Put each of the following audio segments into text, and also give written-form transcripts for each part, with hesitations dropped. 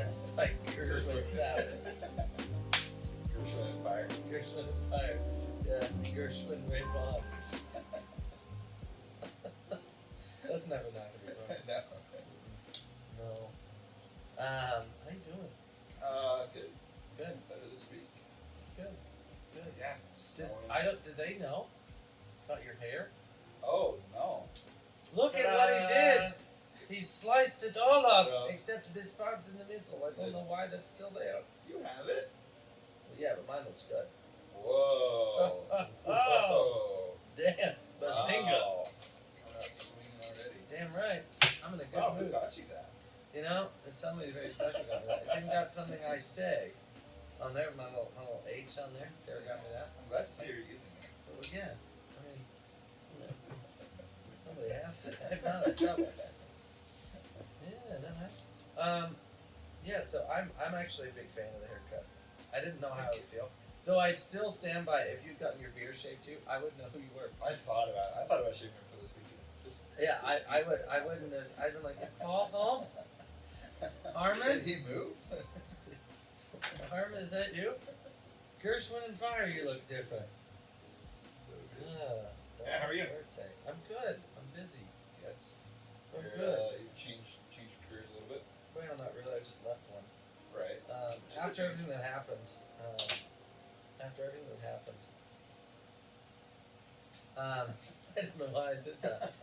That's like Gershwin salad. Gershwin and fire. Gershwin and fire. Yeah, Gershwin Ray Bob. That's never not gonna be wrong. No. No. How you doing? Good. Good. Better this week. It's good. It's good. Yeah. It's snowing. Did they know about your hair? Oh no. Look at what he did. He sliced it all off, except this part's in the middle. I don't know why that's still there. You have it. Well, yeah, but mine looks good. Whoa. Oh. Damn. Bazinga. Wow. Coming out swinging already. Damn right. I'm in a good Wow, who mood. got you that? You know, it's somebody very special got me that. It's even got something I say on there, my little H on there. Sarah got me that. I'm glad to see you're using it. Well, yeah. I mean, you know, somebody has to. I found it trouble. Yeah, no, nice. Yeah, so I'm actually a big fan of the haircut. I didn't know how it would feel. Though I'd still stand by if you'd gotten your beard shaved too, I wouldn't know who you were. I thought about shaving it for this weekend. Yeah, I wouldn't have, I'd been like, is Paul home? Harmon? Did he move? Harmon, is that you? Gershwin and Fire, you look different. So good. Yeah, how are you? Birthday. I'm good. I'm busy. Yes. I'm good. You've changed careers a little bit. Well, not really. I just left one. Right. After everything that happened, I don't know why I did that.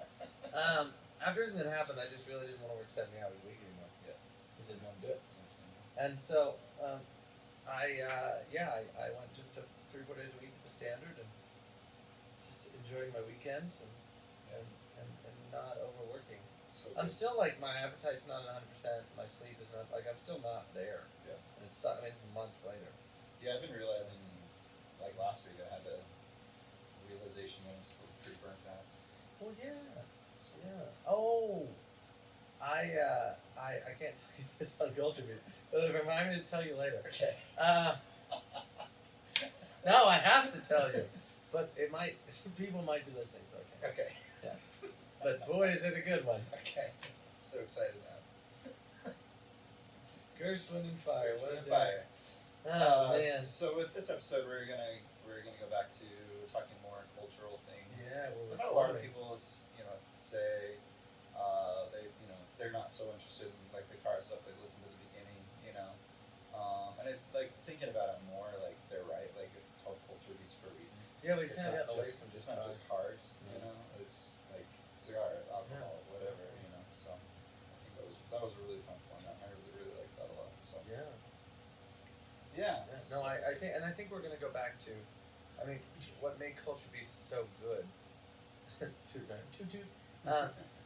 After everything that happened, I just really didn't want to work 70 hours a week anymore. Yeah. Because I didn't want to do it. And so, I went just to 3-4 days a week at the Standard and just enjoying my weekends and not overworking. So I'm still like, my appetite's not 100%, my sleep is not, like, I'm still not there. Yeah. And it's months later. Yeah, I've been realizing, like last week, I had a realization that I'm still pretty burnt out. Well, yeah. So, Yeah. Oh, I can't tell you this on Culture Beat, but it remind me to tell you later. Okay. No, I have to tell you, but some people might be listening, so I can't. Okay. Yeah. But boy, is it a good one. Okay. So excited now. Gershwin and Fire. What a Fire. Oh man. So with this episode, we're gonna go back to talking more cultural things. Yeah, I know a lot of people, say they're not so interested in like the car stuff. They listen to the beginning, and it's like thinking about it more. Like they're right. Like it's called culture piece for a reason. Yeah, we It's kind not of got away just from it's not just cars. It's like cigars, alcohol, whatever. So I think that was a really fun format. I really liked that a lot. So Yeah. yeah. No, I think we're gonna go back to, what made Culture Beast so good.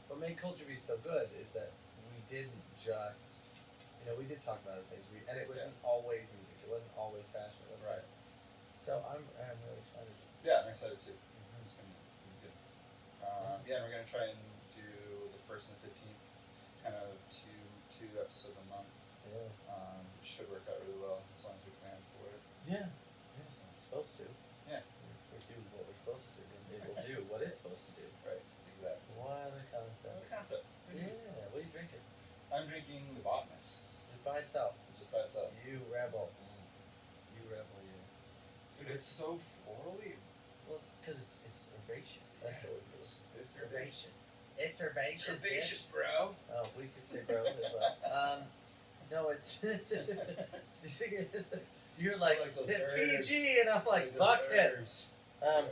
What made Culture Beast so good is that we didn't just, we did talk about other things, and it wasn't always music. It wasn't always fashion. It wasn't Right. So I'm really excited. Yeah, I'm excited too. Mm-hmm. It's gonna be good. Yeah, and we're gonna try and do the 1st and 15th, kind of two episodes a month. Yeah. Which should work out really well as long as we plan for it. Yeah. It's supposed to. Yeah. If we do what we're supposed to do, then it will do what it's supposed to do. Right. Exactly. What a concept. What a concept. Yeah. What are you drinking? I'm drinking the Botanist. Just by itself. Just by itself. You rebel. You rebel, you. Dude, it's so florally. Well, it's because it's herbaceous. That's the word. It's herbaceous. It's herbaceous. It's herbaceous, bro. Oh, we could say bro as well. No, it's. You're like those hit herbs. PG, and I'm like, fuck it. Herbs. There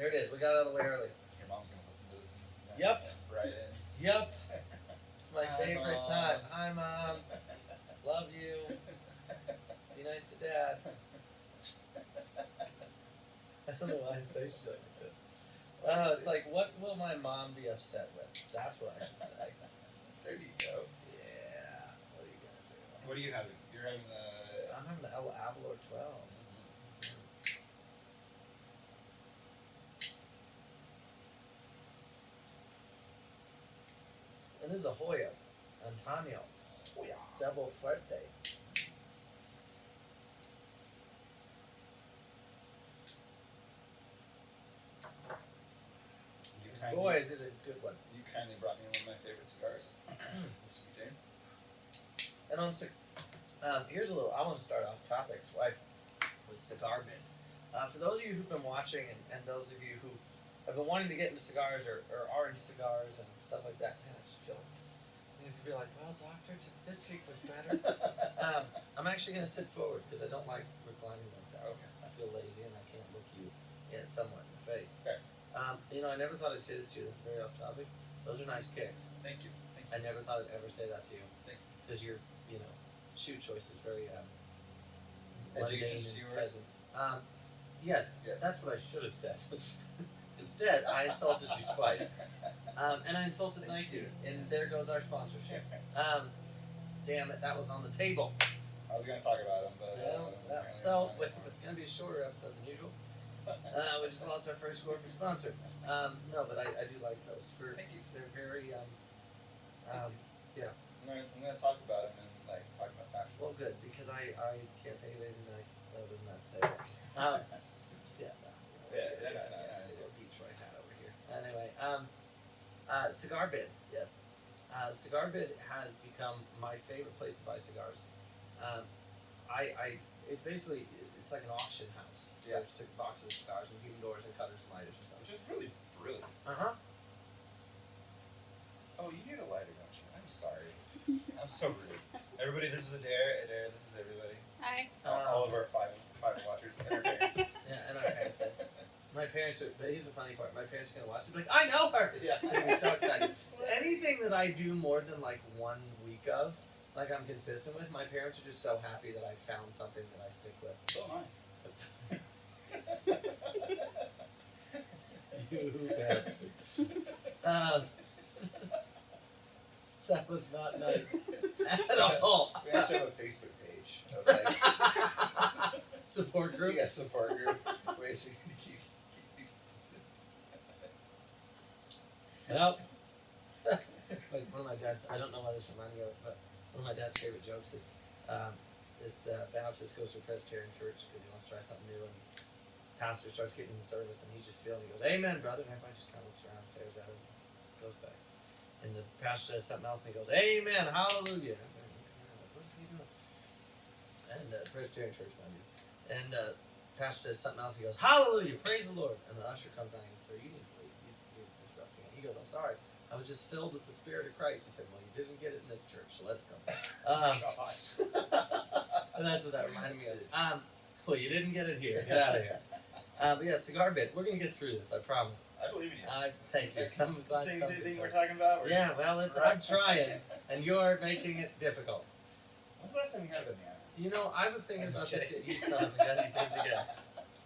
it is. We got out of the way early. Your mom's gonna listen to this. And Yep. Right in. Yep. It's my Hi, favorite Mom. time. Hi, Mom. Love you. Be nice to Dad. I don't know why I say shit like this. It's like, what will my mom be upset with? That's what I should say. There you go. Yeah. What are you gonna do? What are you having? You're having the. I'm having the El Avalor 12. And this is a Hoya. Antonio. Hoya. Double Fuerte. Boy, is it a good one. You kindly brought me one of my favorite cigars. This Sweet Jane. And on here's a little. I want to start off topics. Why with cigar bid. For those of you who've been watching, and those of you who have been wanting to get into cigars or are into cigars and stuff like that, man, I just feel I need to be like, well, doctor, this week was better. I'm actually going to sit forward because I don't like reclining like that. Okay. I feel lazy and I can't look you somewhat in the face. Fair. I never thought I'd say this to you. This is very off topic. Those are nice kicks. Thank you. Thank you. I never thought I'd ever say that to you Thank you. because your shoe choice is very Adjacent mundane to and yours. pleasant. Yes, Yes. that's what I should have said. Instead, I insulted you twice. And I insulted Thank Nike. you. And Yes. there goes our sponsorship. Damn it, that was on the table. I was gonna talk about him, but apparently So, not anymore. it's going to be a shorter episode than usual. We just lost our first corporate sponsor. No, but I do like those. Thank you. They're very, yeah. I'm gonna talk about him and talk about fashion. Well, good, because I can't think of anything nice other than that to say. Yeah. Detroit hat over here. Anyway, cigar bid, yes. Cigar bid has become my favorite place to buy cigars. It's basically, it's like an auction house. Yeah. There's boxes of cigars and humidors and cutters and lighters and stuff. Which is really brilliant. Uh-huh. Oh, you need a lighter, don't you? I'm sorry. I'm so rude. Everybody, this is Adair. Adair, this is everybody. Hi. All of our five watchers and our parents. Yeah, and our parents. Yes. My parents are, but here's the funny part. My parents are going to watch it and be like, I know her! Yeah. They'll be so excited. Anything that I do more than 1 week of, I'm consistent with, my parents are just so happy that I found something that I stick with. So am I. You bastard. That was not nice at all. We actually have a Facebook page of Support group? yeah, support group. Ways we can keep you consistent. Well, one of my dad's, I don't know why this reminded me of it, but one of my dad's favorite jokes is this Baptist goes to a Presbyterian church because he wants to try something new, and pastor starts getting in the service, and he just feels, he goes, amen, brother, and everybody just kind of looks around, stares at him, goes back. And the pastor says something else, and he goes, amen, hallelujah. What is he doing? And Presbyterian church, mind you. And pastor says something else, he goes, hallelujah, praise the Lord. And the usher comes down and goes, sir, you need to leave, you're disrupting it. He goes, I'm sorry, I was just filled with the Spirit of Christ. He said, well, you didn't get it in this church, so let's go. And that's what that reminded me of. Well, you didn't get it here, get out of here. But yeah, cigar bit. We're gonna get through this. I promise. I believe in you. Thank you. The thing we're close. talking about? Yeah, well, I'm trying, and you're making it difficult. When's the last time we had a banana? I was thinking I'm about just this. kidding. You son of a gun, you did it again.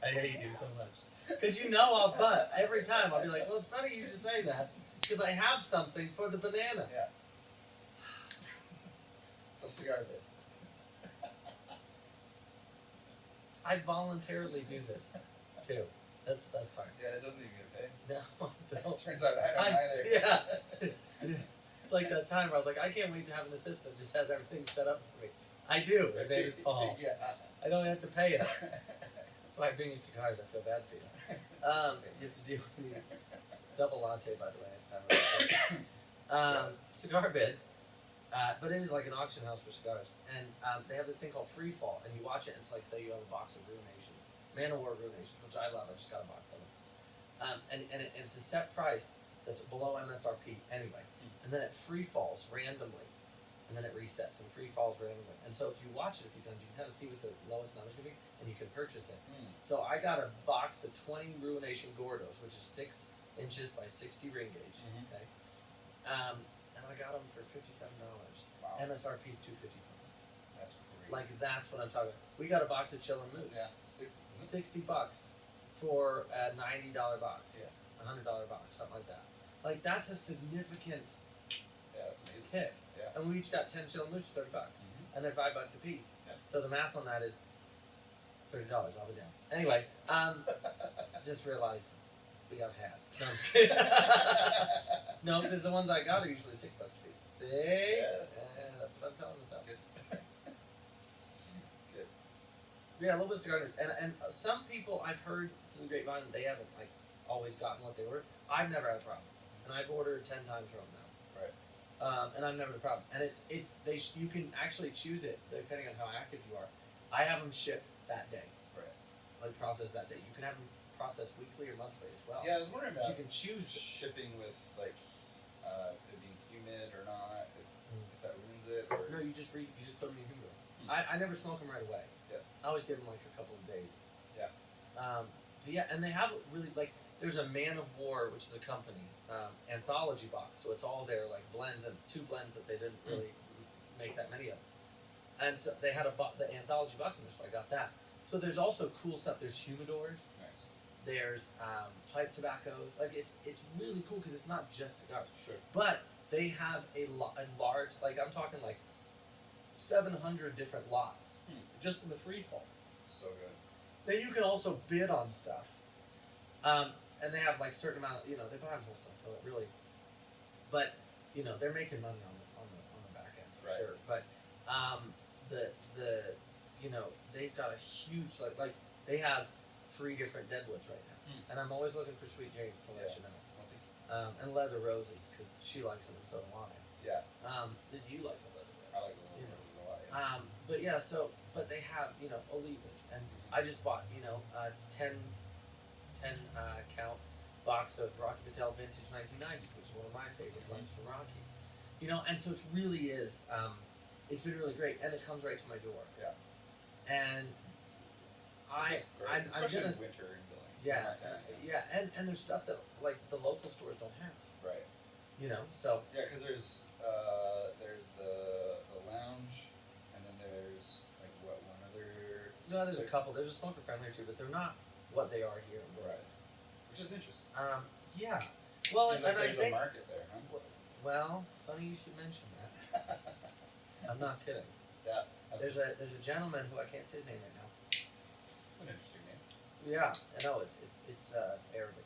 I hate you so much. Because I'll butt every time. I'll be like, well, it's funny you should say that, because I have something for the banana. Yeah. It's a cigar bit. I voluntarily do this, too. That's part. Yeah, it doesn't even get paid. No, I don't. Turns out I don't either. Yeah. It's like that time where I was like, I can't wait to have an assistant just has everything set up for me. I do. His name is Paul. Yeah. I don't have to pay him. That's why I bring you cigars. I feel bad for you. You have to deal with me. Double latte, by the way, next time. Cigar bid. But it is like an auction house for cigars. And they have this thing called Free Fall. And you watch it, and it's like, say you have a box of Ruinations. Man of War Ruinations, which I love. I just got a box of them. And it's a set price that's below MSRP anyway. And then it free falls randomly. And then it resets and free falls randomly. And so if you watch it a few times, you can kind of see what the lowest number is going to be, and you can purchase it. So I got a box of 20 Ruination Gordos, which is 6 inches by 60 ring gauge. Mhm. Okay. And I got them for $57. Wow. MSRP is $255. That's crazy. Like that's what I'm talking about. We got a box of Chillin' Moose. Yeah, 60. $60 for a $90 box. Yeah. $100 box, something like that. Like that's a significant Yeah, that's amazing. kick. Yeah. And we each got 10 Chillin' Moose for $30. Mhm. And they're $5 a piece. Yeah. So the math on that is $30. I'll be down. Anyway, just realized we got had. No, I'm just kidding. No, because the ones I got are usually $6 a piece. See? Yeah. That's what I'm telling myself. Good. It's good. Yeah, a little bit of cigar news. And some people I've heard through the grapevine that they haven't always gotten what they ordered. I've never had a problem, and I've ordered 10 times from them now. Right. and I've never had a problem. And you can actually choose it depending on how active you are. I have them shipped that day, Right. like processed that day. You can have them processed weekly or monthly as well. Yeah, I was wondering So about you can choose it. shipping with like it being humid or not, if that ruins it. Or No, you just put them in your humidor. Hmm. I never smoke them right away. Yeah. I always give them like a couple of days. Yeah. But yeah, and they have really like there's a Man of War, which is a company anthology box, so it's all their like blends and 2 blends that they didn't really make that many of, and so they had the anthology box in there, so I got that. So there's also cool stuff. There's humidors. Nice. There's pipe tobaccos. Like it's really cool because it's not just cigars. Sure. But they have a large, like I'm talking like 700 different lots just in the free fall. So good. Now you can also bid on stuff, and they have like certain amount of, they buy them wholesale, so it really, but they're making money on the back end for Right. sure. But the they've got a huge like they have 3 different deadwoods right now, and I'm always looking for Sweet James to let you know, and leather roses because she likes them and so do I. Yeah. Then you like the leather rose. I like the leather roses a lot. Yeah. But yeah, but they have Olivas, and I just bought a 10 count box of Rocky Patel Vintage 1990, which is one of my favorite blends from Rocky. And so it really is. It's been really great, and it comes right to my door. Yeah. And I'm especially gonna in winter in Billings. yeah, and there's stuff that like the local stores don't have. Right. So yeah, because there's the lounge, and then there's like one other. no, there's a couple. There's a smoker friendly too, but they're not what they are here in Billings. Which is interesting. Yeah. Well, Seems like and I there's think a market there, huh? well, funny you should mention that. I'm not kidding. Yeah. There's a gentleman who I can't say his name right now. It's an interesting name. Yeah, I know it's Arabic.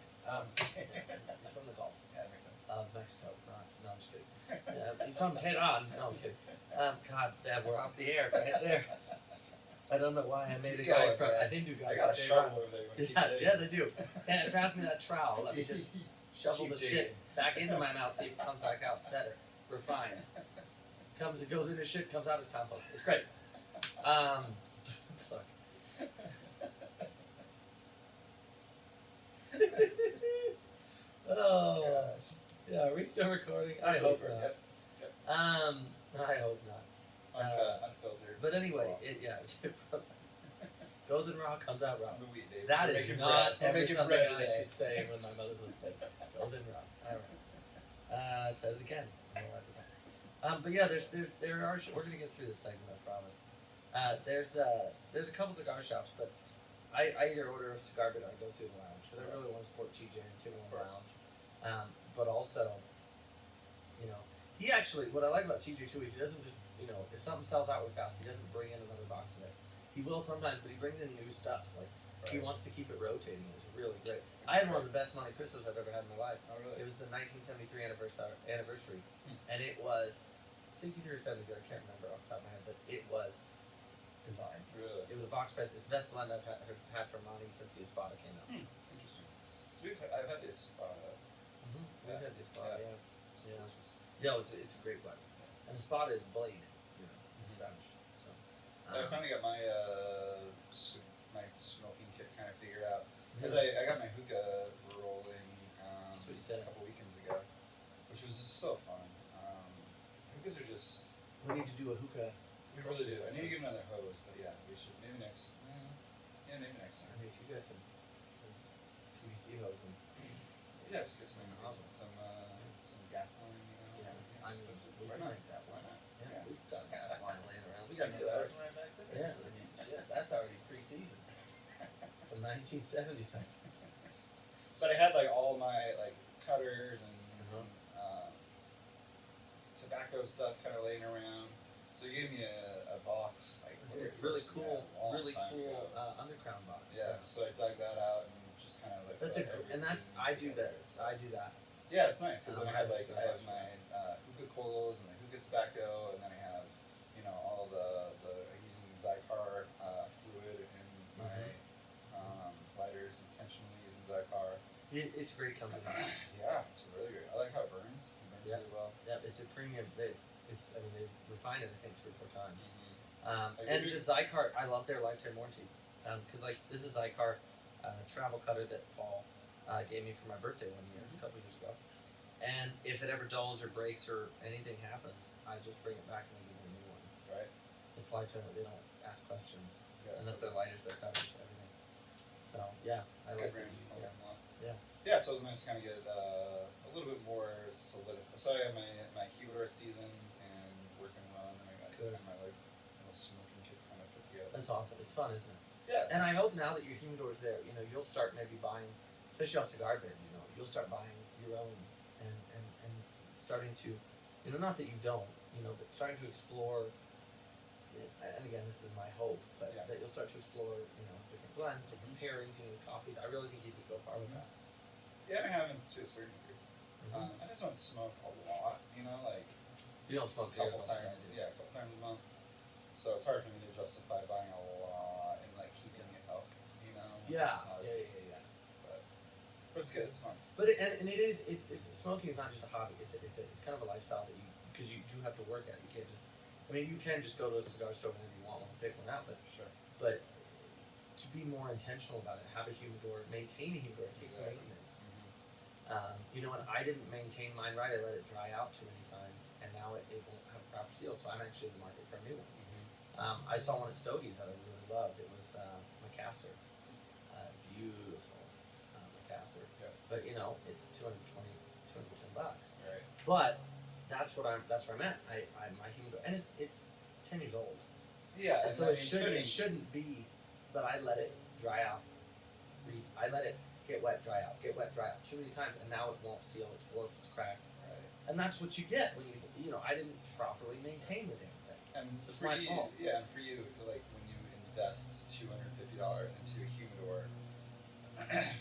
He's from the Gulf. Yeah, that makes sense. Mexico. No, I'm just kidding. He's from Tehran. No, I'm just kidding. God, Dad, we're off the air right there. I don't know why I made a guy from a Hindu guy. I got a from shovel Tehran. over there. You Yeah, wanna keep yeah, they do. And pass me that trowel. Let me just shovel Keep the digging. shit back into my mouth, see if it comes back out better, refined. It goes into shit, comes out as compost. It's great. Fuck. Oh, Gosh. yeah. Are we still recording? I Still hope recording, not. Yep. I hope not. Unfiltered. But anyway, Raw. goes in raw, comes out raw. Movie, Dave. That We're is making not bread. We're ever making something bread I today. should say when my mother's listening. Goes in raw. All right. Said it again. But yeah, there are. We're gonna get through this segment, I promise. There's a couple cigar shops, but I either order a cigar bit or I go through the lounge because I really want to support TJ and 201 Lounge. But also, he actually, what I like about TJ too is he doesn't just, if something sells out really fast, he doesn't bring in another box of it. He will sometimes, but he brings in new stuff. Like he wants to keep it rotating. It's really great. I had one of the best Monte Cristos I've ever had in my life. Oh, really? It was the 1973 anniversary, and it was 63 or 73. I can't remember off the top of my head, but it was divine. Really? It was a box press. It's the best blend I've had from Monte since the Espada came out. Interesting. So I've had this. We've had the Espada, yeah. It's Yeah. delicious. Yeah, it's a great blend. And the Espada is blade, in Spanish. So. I finally got my my smoking kit kind of figured out because I got my hookah rolling That's what you said. a couple weekends ago, which was just so fun. Hookahs are just. We need to do a hookah. We really do. I need to get another hose, but yeah, we should maybe next. Yeah, maybe next I time. mean, if you got some PVC hose and Yeah, just get some gas line, yeah, I mean, we why can not? make that Why work. not? Yeah, we've got gas line laying around. We Got got the another gas line back there. Yeah, I mean, shit, that's already pre-season from 1970 something. But I had like all my like cutters and tobacco stuff kind of laying around. So you gave me a box like Really first cool, met, a long really time cool ago. underground box. Yeah, so I dug that out and just kind of like. That's put and that's everything I do that. together, so. I do that. Yeah, it's nice because then I have That's like good I have box. my hookah coils and the hookah tobacco, and then I have all the I'm using Zycar fluid in my lighters, intentionally using Zycar. It's great company. Yeah, it's really great. I like how it burns. It burns Yeah. really well. Yeah, it's a premium. It's. I mean, they refined it, I think, 3 or 4 times. I And agree. just Zycar, I love their lifetime warranty. Because like this is Zycar travel cutter that Paul gave me for my birthday one year, a couple years ago. And if it ever dulls or breaks or anything happens, I just bring it back and they give me a new one. Right. It's lifetime. They don't ask questions Yeah, unless so their lighters, their covers, everything. So yeah, I good like brand. it. I like them a lot. Yeah. Yeah, so it was nice to kind of get a little bit more solidified. So I got my humidor seasoned and working well, and then I got Good. kind of my like little smoking kit kind of put together. That's awesome. It's fun, isn't it? Yeah. And I hope now that your humidor's there, you'll start maybe buying, especially off Cigar Bin, you'll start buying your own and starting to, not that you don't, but starting to explore. And again, this is my hope, but Yeah. that you'll start to explore, different blends, different pairings, coffees. I really think you could go far with that. Yeah, I haven't to a certain degree. Mm-hmm. I just don't smoke a lot, like You don't smoke a couple cigars times. much, Yeah, a couple times a month. So it's hard for me to justify buying a lot and like keeping it up. It's Yeah, just not- yeah. But it's good. It's fun. But and it is it's smoking is not just a hobby. It's kind of a lifestyle that because you do have to work at it. You can't just you can just go to a cigar store whenever you want one, pick one out. Sure. But to be more intentional about it, have a humidor, maintain a humidor, takes Exactly. maintenance. And I didn't maintain mine right. I let it dry out too many times, and now it won't have a proper seal. So I'm actually in the market for a new one. I saw one at Stogie's that I really loved. It was Macassar. Beautiful Macassar. Yeah. But it's $210. Right. But that's where I'm at. My humidor, and it's 10 years old. Yeah. And so it shouldn't be that I let it dry out. I let it get wet, dry out too many times, and now it won't seal. It's warped, it's cracked, Right. and that's what you get when I didn't properly maintain the damn thing. And It's for my you, fault. yeah, and for you, like when you invest $250 into a humidor,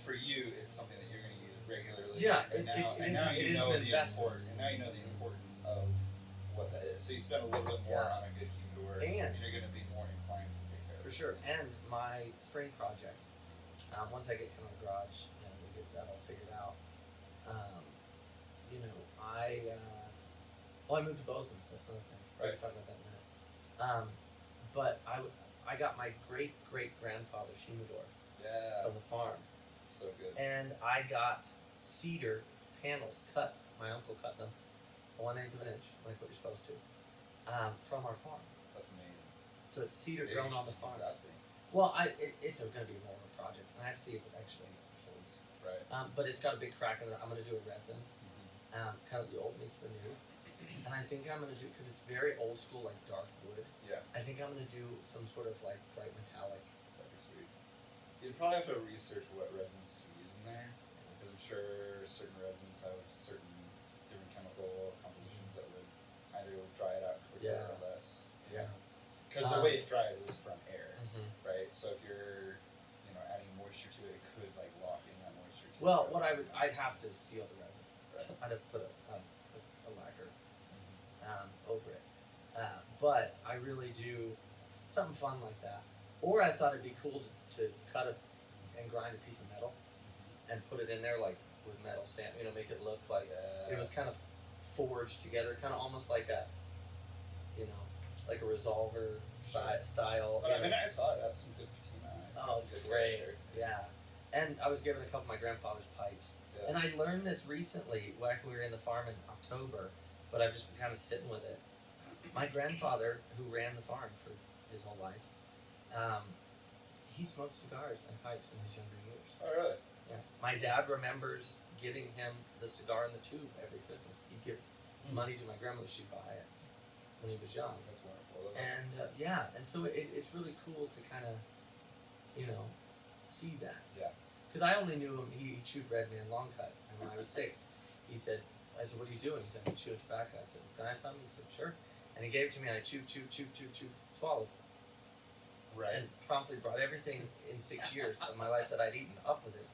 for you, it's something that you're going to use regularly. Yeah, and now it you is know an the investment. importance. And now you know the importance of what that is. So you spend a little bit more Yeah. on a good humidor, And you're going to be more inclined to take care of For it. sure. And my spring project, once I get kind of the garage, we get that all figured out. I moved to Bozeman. That's another thing. We're Right. gonna talk about that in a minute. But I got my great grandfather's humidor Yeah, from the farm, it's so good. and I got cedar panels cut. My uncle cut them, 1/8 of an inch, like what you're supposed to, from our farm. That's amazing. So it's cedar Maybe grown you on the should just use farm. that thing. Well, it's going to be more of a project, and I have to see if it actually holds. Right. But it's got a big crack in it. I'm going to do a resin, Mm-hmm. kind of the old meets the new, and I think I'm going to do because it's very old school, like dark wood. Yeah, I think I'm going to do some sort of like bright metallic. that'd be sweet. You'd probably have to research what resins to use in there, because I'm sure certain resins have certain different chemical compositions that would either dry it out quicker Yeah. or less. Yeah. Because the way it dries is from air, Mm-hmm. right? So if you're, adding moisture to it, it could like lock in that moisture. To Well, the resin. I'd have to seal the resin. Right. I'd have to put a lacquer Mhm. over it. But I really do something fun like that. Or I thought it'd be cool to cut and grind a piece of metal and put it in there like with metal stamp. Make it look like it was kind of forged together, kind of almost like like a resolver style. But I mean, I saw it. That's some good patina. It's a good great. character. Yeah. And I was given a couple of my grandfather's pipes. Yeah. And I learned this recently when we were in the farm in October, but I've just been kind of sitting with it. My grandfather, who ran the farm for his whole life, he smoked cigars and pipes in his younger years. Oh really? Yeah. My dad remembers giving him the cigar in the tube every Christmas. He'd give money to my grandmother, she'd buy it when he was young. That's wonderful. And and so it's really cool to kind of, see that. Yeah. Because I only knew him, he chewed Red Man Long Cut, and when I was 6, I said, what are you doing? He said, I'm chewing tobacco. I said, can I have some? He said, sure. And he gave it to me, and I chewed, swallowed, Right. and promptly brought everything in 6 years of my life that I'd eaten up with it.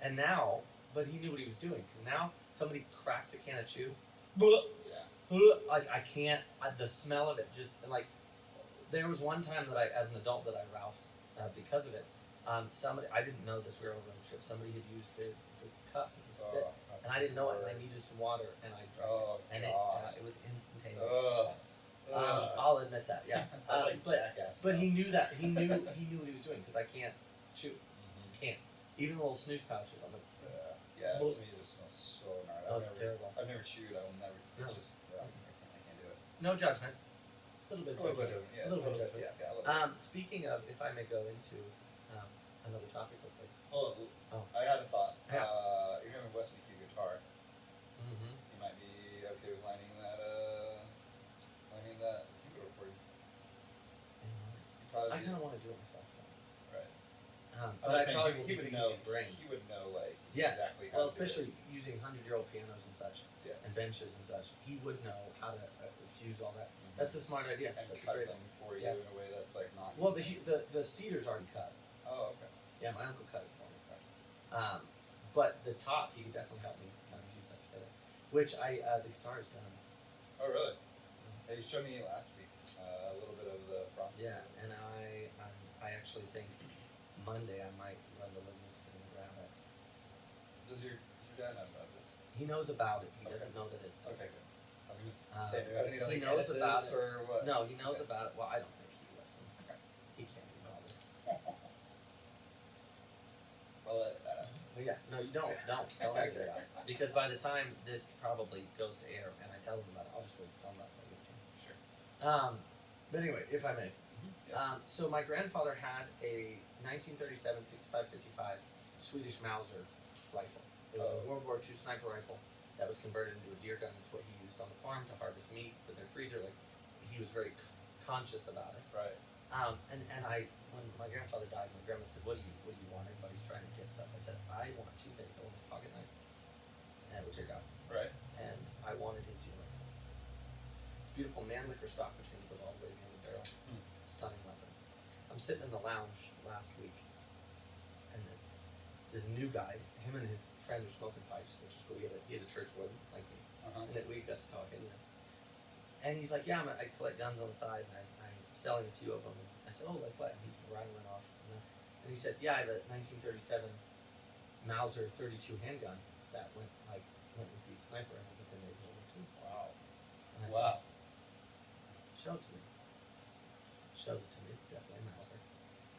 And now, but he knew what he was doing, because now somebody cracks a can of chew, Yeah. like I can't, the smell of it just, like, there was one time that as an adult, that I ralphed because of it. Somebody, I didn't know this, we were on a road trip, somebody had used the cup with a spit, that's and I didn't know it, and I worse. needed some water, and I drank Oh, it, and gosh. it was instantaneous. Ugh. I'll admit that, yeah. That's like but jackass but stuff. he knew that he knew what he was doing because I can't chew, Mhm. can't. Even little snooze pouches, I'm like, Yeah, Well- to me, it just smells so gnarly. oh, it's terrible. I've never chewed. I will never. No. It's just, I can't do it. No judgment. A little bit of judgment. Yeah, A little bit of judgment. Yeah, a little bit. Speaking of, if I may go into another topic real quick. Hold on. Oh. I had a thought. Yeah. You're having Wes McHugh guitar. Mm-hmm. You might be okay with lining that keyboard for you. You probably. I kind of want to do it myself, though. Right. But I'm I just saying, probably he will be would picking know. his brain. He would know like Yeah. exactly how Well, to do it. especially using 100-year-old pianos and such, Yes. and benches and such, he would know how to fuse all that. Mhm. That's a smart idea. And That's a cut great. them for you Yes. in a way that's like not. Well, the cedar's already cut. Oh, okay. Yeah, my uncle cut it for me. But the top, he could definitely help me kind of fuse that together. Which the guitar is done. Oh, really? Yeah, you showed me last week a little bit of the process. Yeah, and I actually think Monday I might run to Livingston and grab it. Does your dad know about this? He knows about it. He Okay. doesn't know that it's done. Okay, good. I was gonna say, do I need to he like knows edit about this it. or what? No, he knows Okay. about it. Well, I don't think he listens. Okay. He can't be bothered. I'll edit that out. But yeah, no, you don't edit it out. Because by the time this probably goes to air and I tell them about it, I'll just wait to tell them about it. Sure. But anyway, if I may. Yeah. So my grandfather had a 1937 65-55 Swedish Mauser rifle. It was a Oh. World War II sniper rifle that was converted into a deer gun. It's what he used on the farm to harvest meat for their freezer. Like, he was very conscious about it. Right. And I, when my grandfather died, my grandma said, "What do you want?" Everybody's trying to get stuff. I said, "I want two things. I want his pocket knife, and which I got, Right. and I wanted his deer rifle. It's beautiful Mannlicher stock, which means it goes all the way behind the barrel. Stunning weapon. I'm sitting in the lounge last week, and this new guy, him and his friend were smoking pipes, which is cool. He had a church warden like me, Uh-huh. and then we got to talking. And he's like, "Yeah, I collect guns on the side, and I'm selling a few of them." And I said, "Oh, like what?" And he's rattling off, and he said, "Yeah, I have a 1937 Mauser 32 handgun that went with these sniper rifles that they made in World War II." Wow. And I said, Wow. "Show it to me." Shows it to me. It's definitely a Mauser.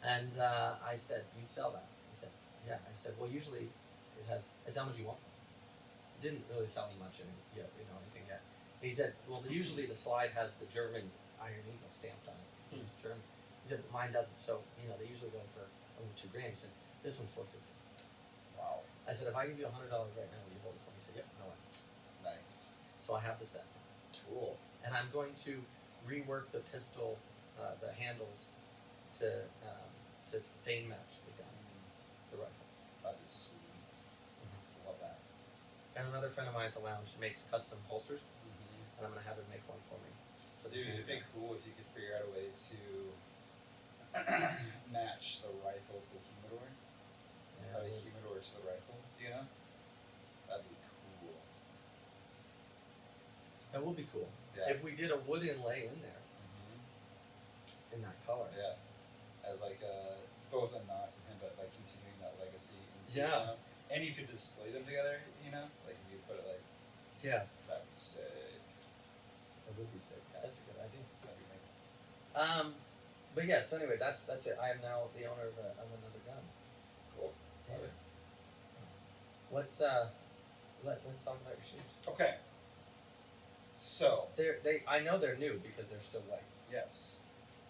And I said, "You'd sell that?" He said, "Yeah." I said, "Well, usually it has. I said, how much you want?" Didn't really tell him much, anything yet. He said, "Well, usually the slide has the German Iron Eagle stamped on it. It's German." He said, "But mine doesn't. So they usually go for over $2,000." He said, "This one's $450." Wow. I said, "If I give you $100 right now, will you hold it for me?" He said, "Yep, no way." Nice. So I have the set, Cool. and I'm going to rework the pistol, the handles, to stain match the gun, the rifle. That is sweet. Love that. And another friend of mine at the lounge makes custom holsters, Mm-hmm. and I'm gonna have him make one for me. For the Dude, it'd be handgun. cool if you could figure out a way to match the rifle to the humidor, Yeah, or the well, humidor to the rifle. You know, that'd be cool. that would be cool. Yeah. If we did a wood inlay in there, Mm-hmm. in that color. Yeah. As like both a nod to him, but like continuing that legacy. Into, Yeah. You know? And you could display them together. You know, like if you put it like Yeah. that would sick. That would be sick. That's a good idea. That'd be amazing. But yeah, so anyway, that's it. I am now the owner of another gun. Cool. Yeah. Love it. Let's talk about your shoes. Okay. So I know they're new because they're still white. yes,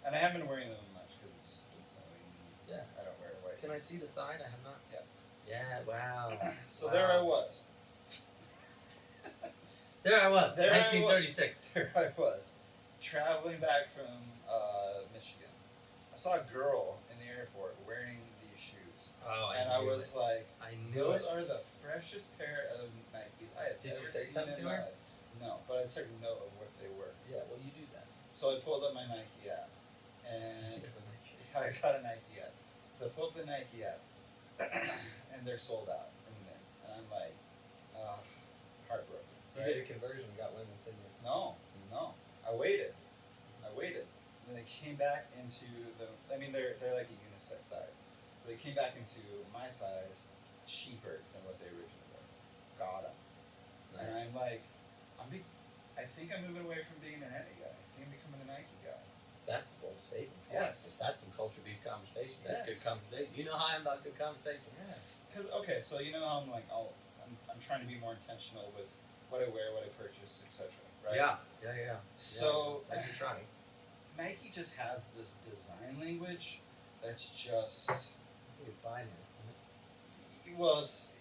and I haven't been wearing them much because it's been snowing. Yeah. I don't wear white. Can I see the side? I have not. Yeah. Yeah. Wow. So Wow. there I was. There I was. There I was. 1936. There I was, traveling back from Michigan. I saw a girl in the airport wearing these shoes, Oh, and I was like, I knew "Those it. are the freshest pair of Nikes I have Did you ever say seen something in to my her? life." No, but I took note of what they were. Yeah. Well, you do that. So I pulled up my Nike app, and I got a Nike app. So I pulled up the Nike app, and they're sold out in minutes, and I'm like, heartbroken. You Right? did a conversion and got one and said you. No. I waited. And then they came back into they're like a unisex size. So they came back into my size cheaper than what they originally were. got 'em. And Nice. I'm like, I think I'm moving away from being an Eddie guy. I think I'm becoming a Nike guy. That's a bold statement. Yes. That's some culture beast conversation. That's Yes. good conversation. You know how I'm about good conversation. Yes. Because okay, so you know how I'm like, I'm trying to be more intentional with what I wear, what I purchase, etc. Right? Yeah. So Like you're trying. Nike just has this design language that's just I think it's binary. well, it's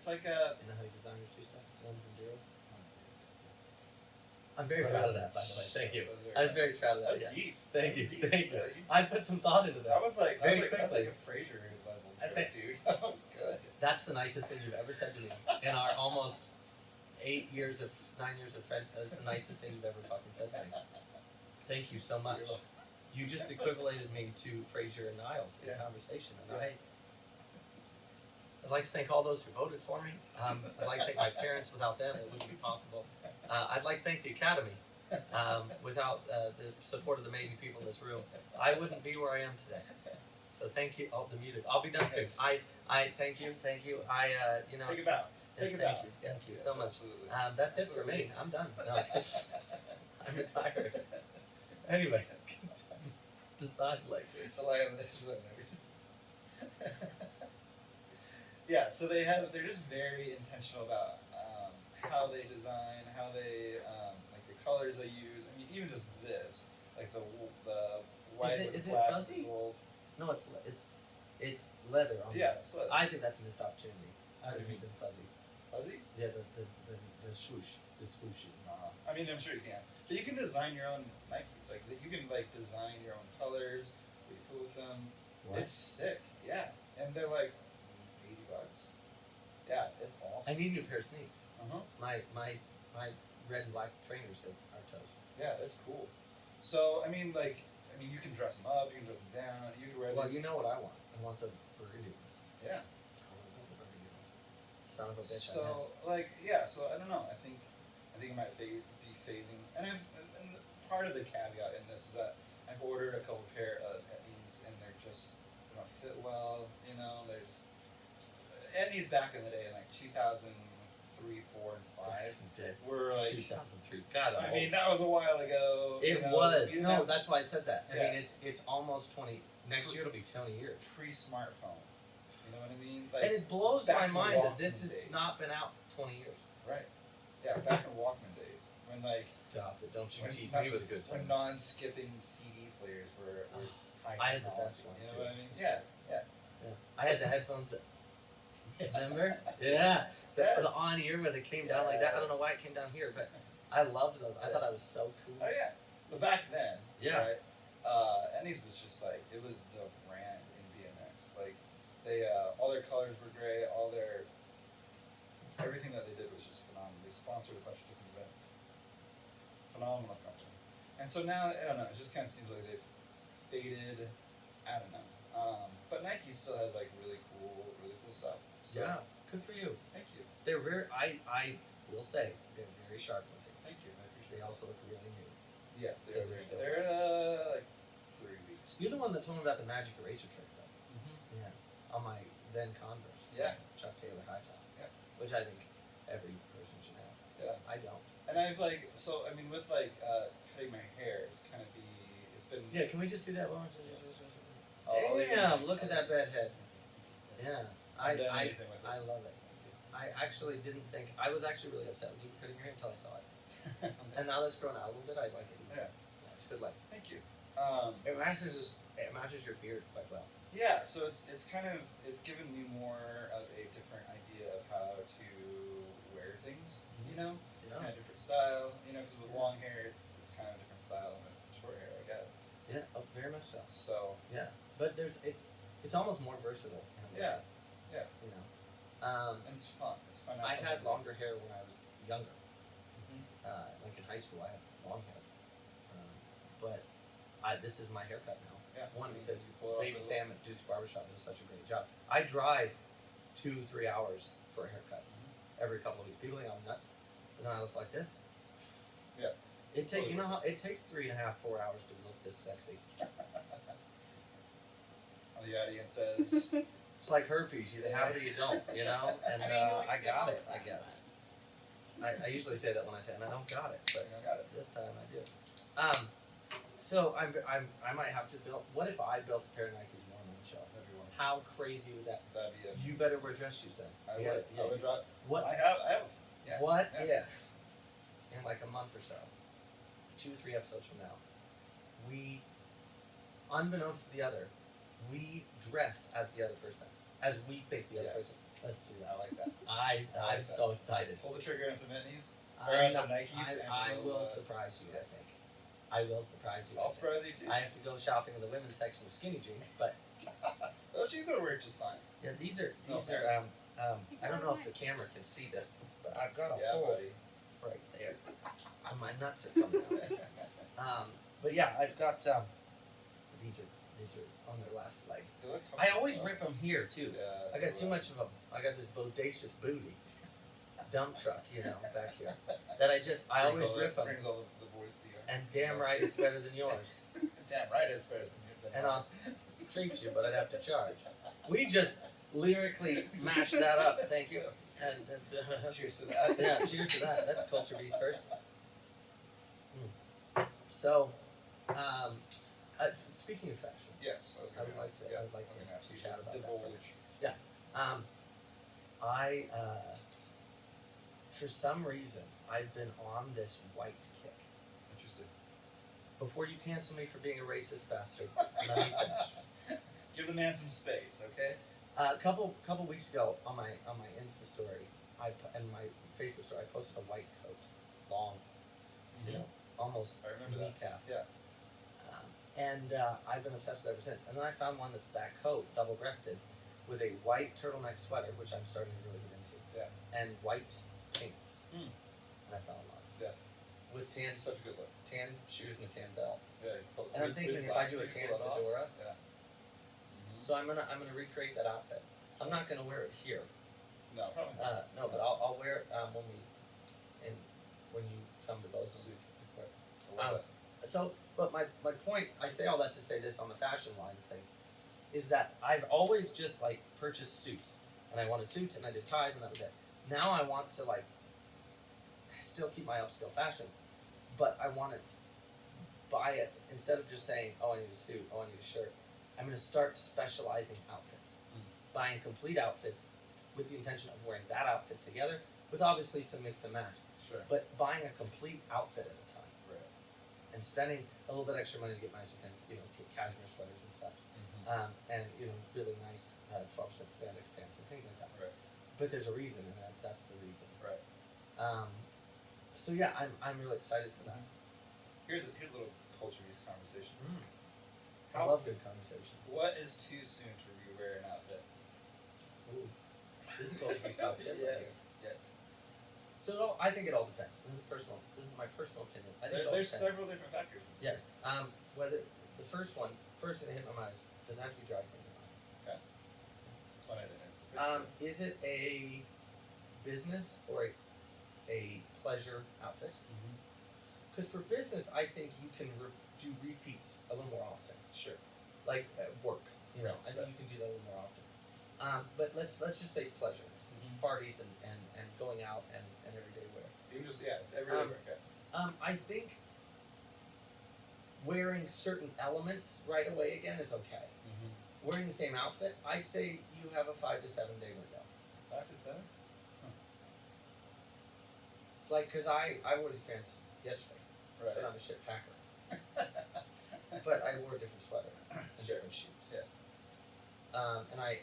like a You know how you design your two stuff? Ones and zeros? I'm very proud of that, by the way. Thank you. I was very proud of that. That's Yeah. deep. Thank That's you. deep. Thank you. Yeah, I put some thought into that. That was like Very that's quickly. like a Frasier level I joke, think- dude. That was good. That's the nicest thing you've ever said to me in our almost 9 years of friendship. That's the nicest thing you've ever fucking said to me. Thank you so much. You're welcome. You just equivalated me to Fraser and Niles in Yeah. conversation, and Yeah. I'd like to thank all those who voted for me. I'd like to thank my parents. Without them, it wouldn't be possible. I'd like to thank the Academy. Without the support of the amazing people in this room, I wouldn't be where I am today. So thank you. Oh, the music. I'll be done soon. Yes. I thank you. You know. Take it out. Take it Thank out. you. Thank you Yes, so much. Absolutely. That's it for Absolutely. me. I'm done. No, I'm retired. Anyway, design language. Yeah, so they're just very intentional about how they design, how they like the colors they use. I mean, even just this, like the white with is it black fuzzy? gold. No, it's leather. On Yeah, it's leather. I think that's a missed opportunity. I would What do you make them fuzzy. Fuzzy? Yeah, the swoosh, the swooshes. I mean, I'm sure you can. But you can design your own Nikes. Like you can like design your own colors. What you put with them. What? It's sick. Yeah, and they're like $80. Yeah, it's I awesome. need a new pair of sneaks. Uh-huh. My red and black trainers are toast. Yeah, it's cool. So I mean, you can dress them up. You can dress them down. You can wear Well, these. you know what I want. I want the burgundy ones. Yeah. I want the burgundy ones. Son of a bitch. So so I don't know. I think I might be phasing, and part of the caveat in this is that I've ordered a couple pair of Etnies, and they don't fit well. You know, there's Etnies back in the day in like 2003, 4, and 5 Dead. were like 2003. God, I mean, that was a while ago. it you know, was. you No, know, that's why I said that. I Yeah. mean, it's almost 20. Next year it'll be 20 years. pre-smartphone. You know what I mean? And it blows back my in mind that Walkman this has days. not been out 20 years. Right. Yeah, back in Walkman days when Stop it! Don't you when tease not- me with a good when time. non-skipping CD players were high I had the technology, best one, You know too. what I mean? Yeah. Yeah. I had the headphones that. Remember? Yeah. The Yes. on ear where they came down like that. I don't know why it came down here, but I loved those. I thought I was so cool. Oh yeah. So back then, Yeah. right? Ennies was just like it was the brand in BMX. Like they all their colors were great. All their everything that they did was just phenomenal. They sponsored a bunch of different events. Phenomenal company. And so now I don't know. It just kind of seems like they've faded. I don't know. But Nike still has like really cool stuff. So, Yeah. Good for you. Thank you. They're very. I will say they're very sharp looking. Thank you. I appreciate They it. also look really new. Yes, they're Because they're still- they're like 3 weeks. You're the one that told me about the magic eraser trick, though. Mm-hmm. Yeah. On my then Converse. Yeah. Chuck Taylor high tops. Yeah. Which I think every person should have. Yeah. I don't. And I've like so I mean with cutting my hair, it's been Yeah. Can we just see that one? Yes. I'll leave it. Damn! Look at that bed head. Yes. Yeah. I've done anything with it. I love it. I actually didn't think. I was actually really upset with you for cutting your hair until I saw it. And now that it's grown out a little bit, I like it. Yeah. Yeah, it's good life. Thank you. It matches your beard quite well. Yeah, so it's given me more of a different idea of how to wear things. You know, Yeah. kind of different style. You know, because with long hair, it's kind of a different style than with short hair, I guess. Yeah. Oh, very much so. So Yeah. But it's almost more versatile. In a way, yeah, yeah, You know. and it's fun. It's fun. to have I had something longer hair when I was younger. Mhm. Like in high school, I had long hair. But this is my haircut now. Yeah. One, because You pull it off Baby a Sam at Duke's Barbershop does such a great job. I drive 2-3 hours for a haircut every couple of weeks. People think I'm nuts, but then I look like this. Yeah. You know how it takes 3.5-4 hours to look this sexy. The audience says It's like herpes. You either have it or you don't, you know? And I got it, I guess. I usually say that when I say, and I don't got it, but I got it this time. I do. So I might have to build. What if I built a pair of Nikes more on the shelf? Everyone. How crazy would that? That'd be it. You better wear dress shoes then. I Yeah, would. yeah. I would drop. What? I have. Yeah. What Yeah. if, in like a month or so, 2 or 3 episodes from now, we, unbeknownst to the other, we dress as the other person, as we think the other Yes. person. Let's do that. I like that. I'm like that. so excited. Pull the trigger on some mittens. Or on some Nikes. I will surprise you. I think. I will surprise you. I'll surprise you too. I have to go shopping in the women's section of skinny jeans, but Those shoes would work just fine. yeah, these are No these are. offense. I don't know if the camera can see this, but I've got a Yeah, hole buddy. right there, and my nuts are coming out. But yeah, I've got these are on their last leg. They look I always comfortable, rip them here too. Yeah, I got too much of a. I got this bodacious booty, dump truck, back here. That I always rip them. Brings all the boys to the And damn right, it's better than yours. Damn right, it's better than you. And I'll treat you, but I'd have to charge. We just lyrically mashed that up. Thank you. And Cheers to that. yeah, cheers to that. That's culture beast first. So, speaking of fashion, Yes, I would like to. I would like to ask you chat about that. divulge. I for some reason I've been on this white kick. Interesting. Before you cancel me for being a racist bastard, let me finish. Give the man some space, okay? A couple weeks ago on my Insta story, and my Facebook story, I posted a white coat, long, almost I remember that. kneecap. Yeah. And I've been obsessed with it ever since. And then I found one that's that coat, double-breasted, with a white turtleneck sweater, which I'm starting to really get into. Yeah. And white pants. Mm. And I fell in love. Yeah. With tan, It's such a good look. tan shoes and a tan belt. Yeah. And I'm thinking if I do a tan fedora, Yeah. so I'm gonna recreate that outfit. I'm not gonna wear it here. No, probably not. No, but I'll wear it when you come to Bozeman. I love it. So, but my point, I say all that to say this on the fashion line thing, is that I've always just like purchased suits, and I wanted suits, and I did ties, and that was it. Now I want to like still keep my upscale fashion, but I want to buy it instead of just saying, oh, I need a suit, oh, I need a shirt. I'm going to start specializing outfits, buying complete outfits with the intention of wearing that outfit together, with obviously some mix and match, Sure. but buying a complete outfit at a time. Right. And spending a little bit extra money to get nicer things, cashmere sweaters and such, and really nice 12% spandex pants and things like that. Right. But there's a reason, and that's the reason. Right. So yeah, I'm really excited for that. Here's a little culture-based conversation. I love good conversation. What is too soon to rewear an outfit? Ooh, this is supposed to be top tip. Right here. Yes. So I think it all depends. This is personal. This is my personal opinion. I think it all There's depends. several different factors. Yes. Whether the first thing that hit my mind is, does it have to be dry cleaned or not? Okay. That's one I didn't anticipate. Is it a business or a pleasure outfit? Because for business, I think you can do repeats a little more often. Sure. Like at work, I think you can do that a little more often. But let's just say pleasure, parties and going out and everyday wear. You can just everyday wear. Okay. I think wearing certain elements right away again is okay. Wearing the same outfit, I'd say you have a 5 to 7 day window. 5 to 7. Like, cause I wore these pants yesterday, Right. but I'm a shit packer. But I wore a different sweater and different shoes. Yeah. And I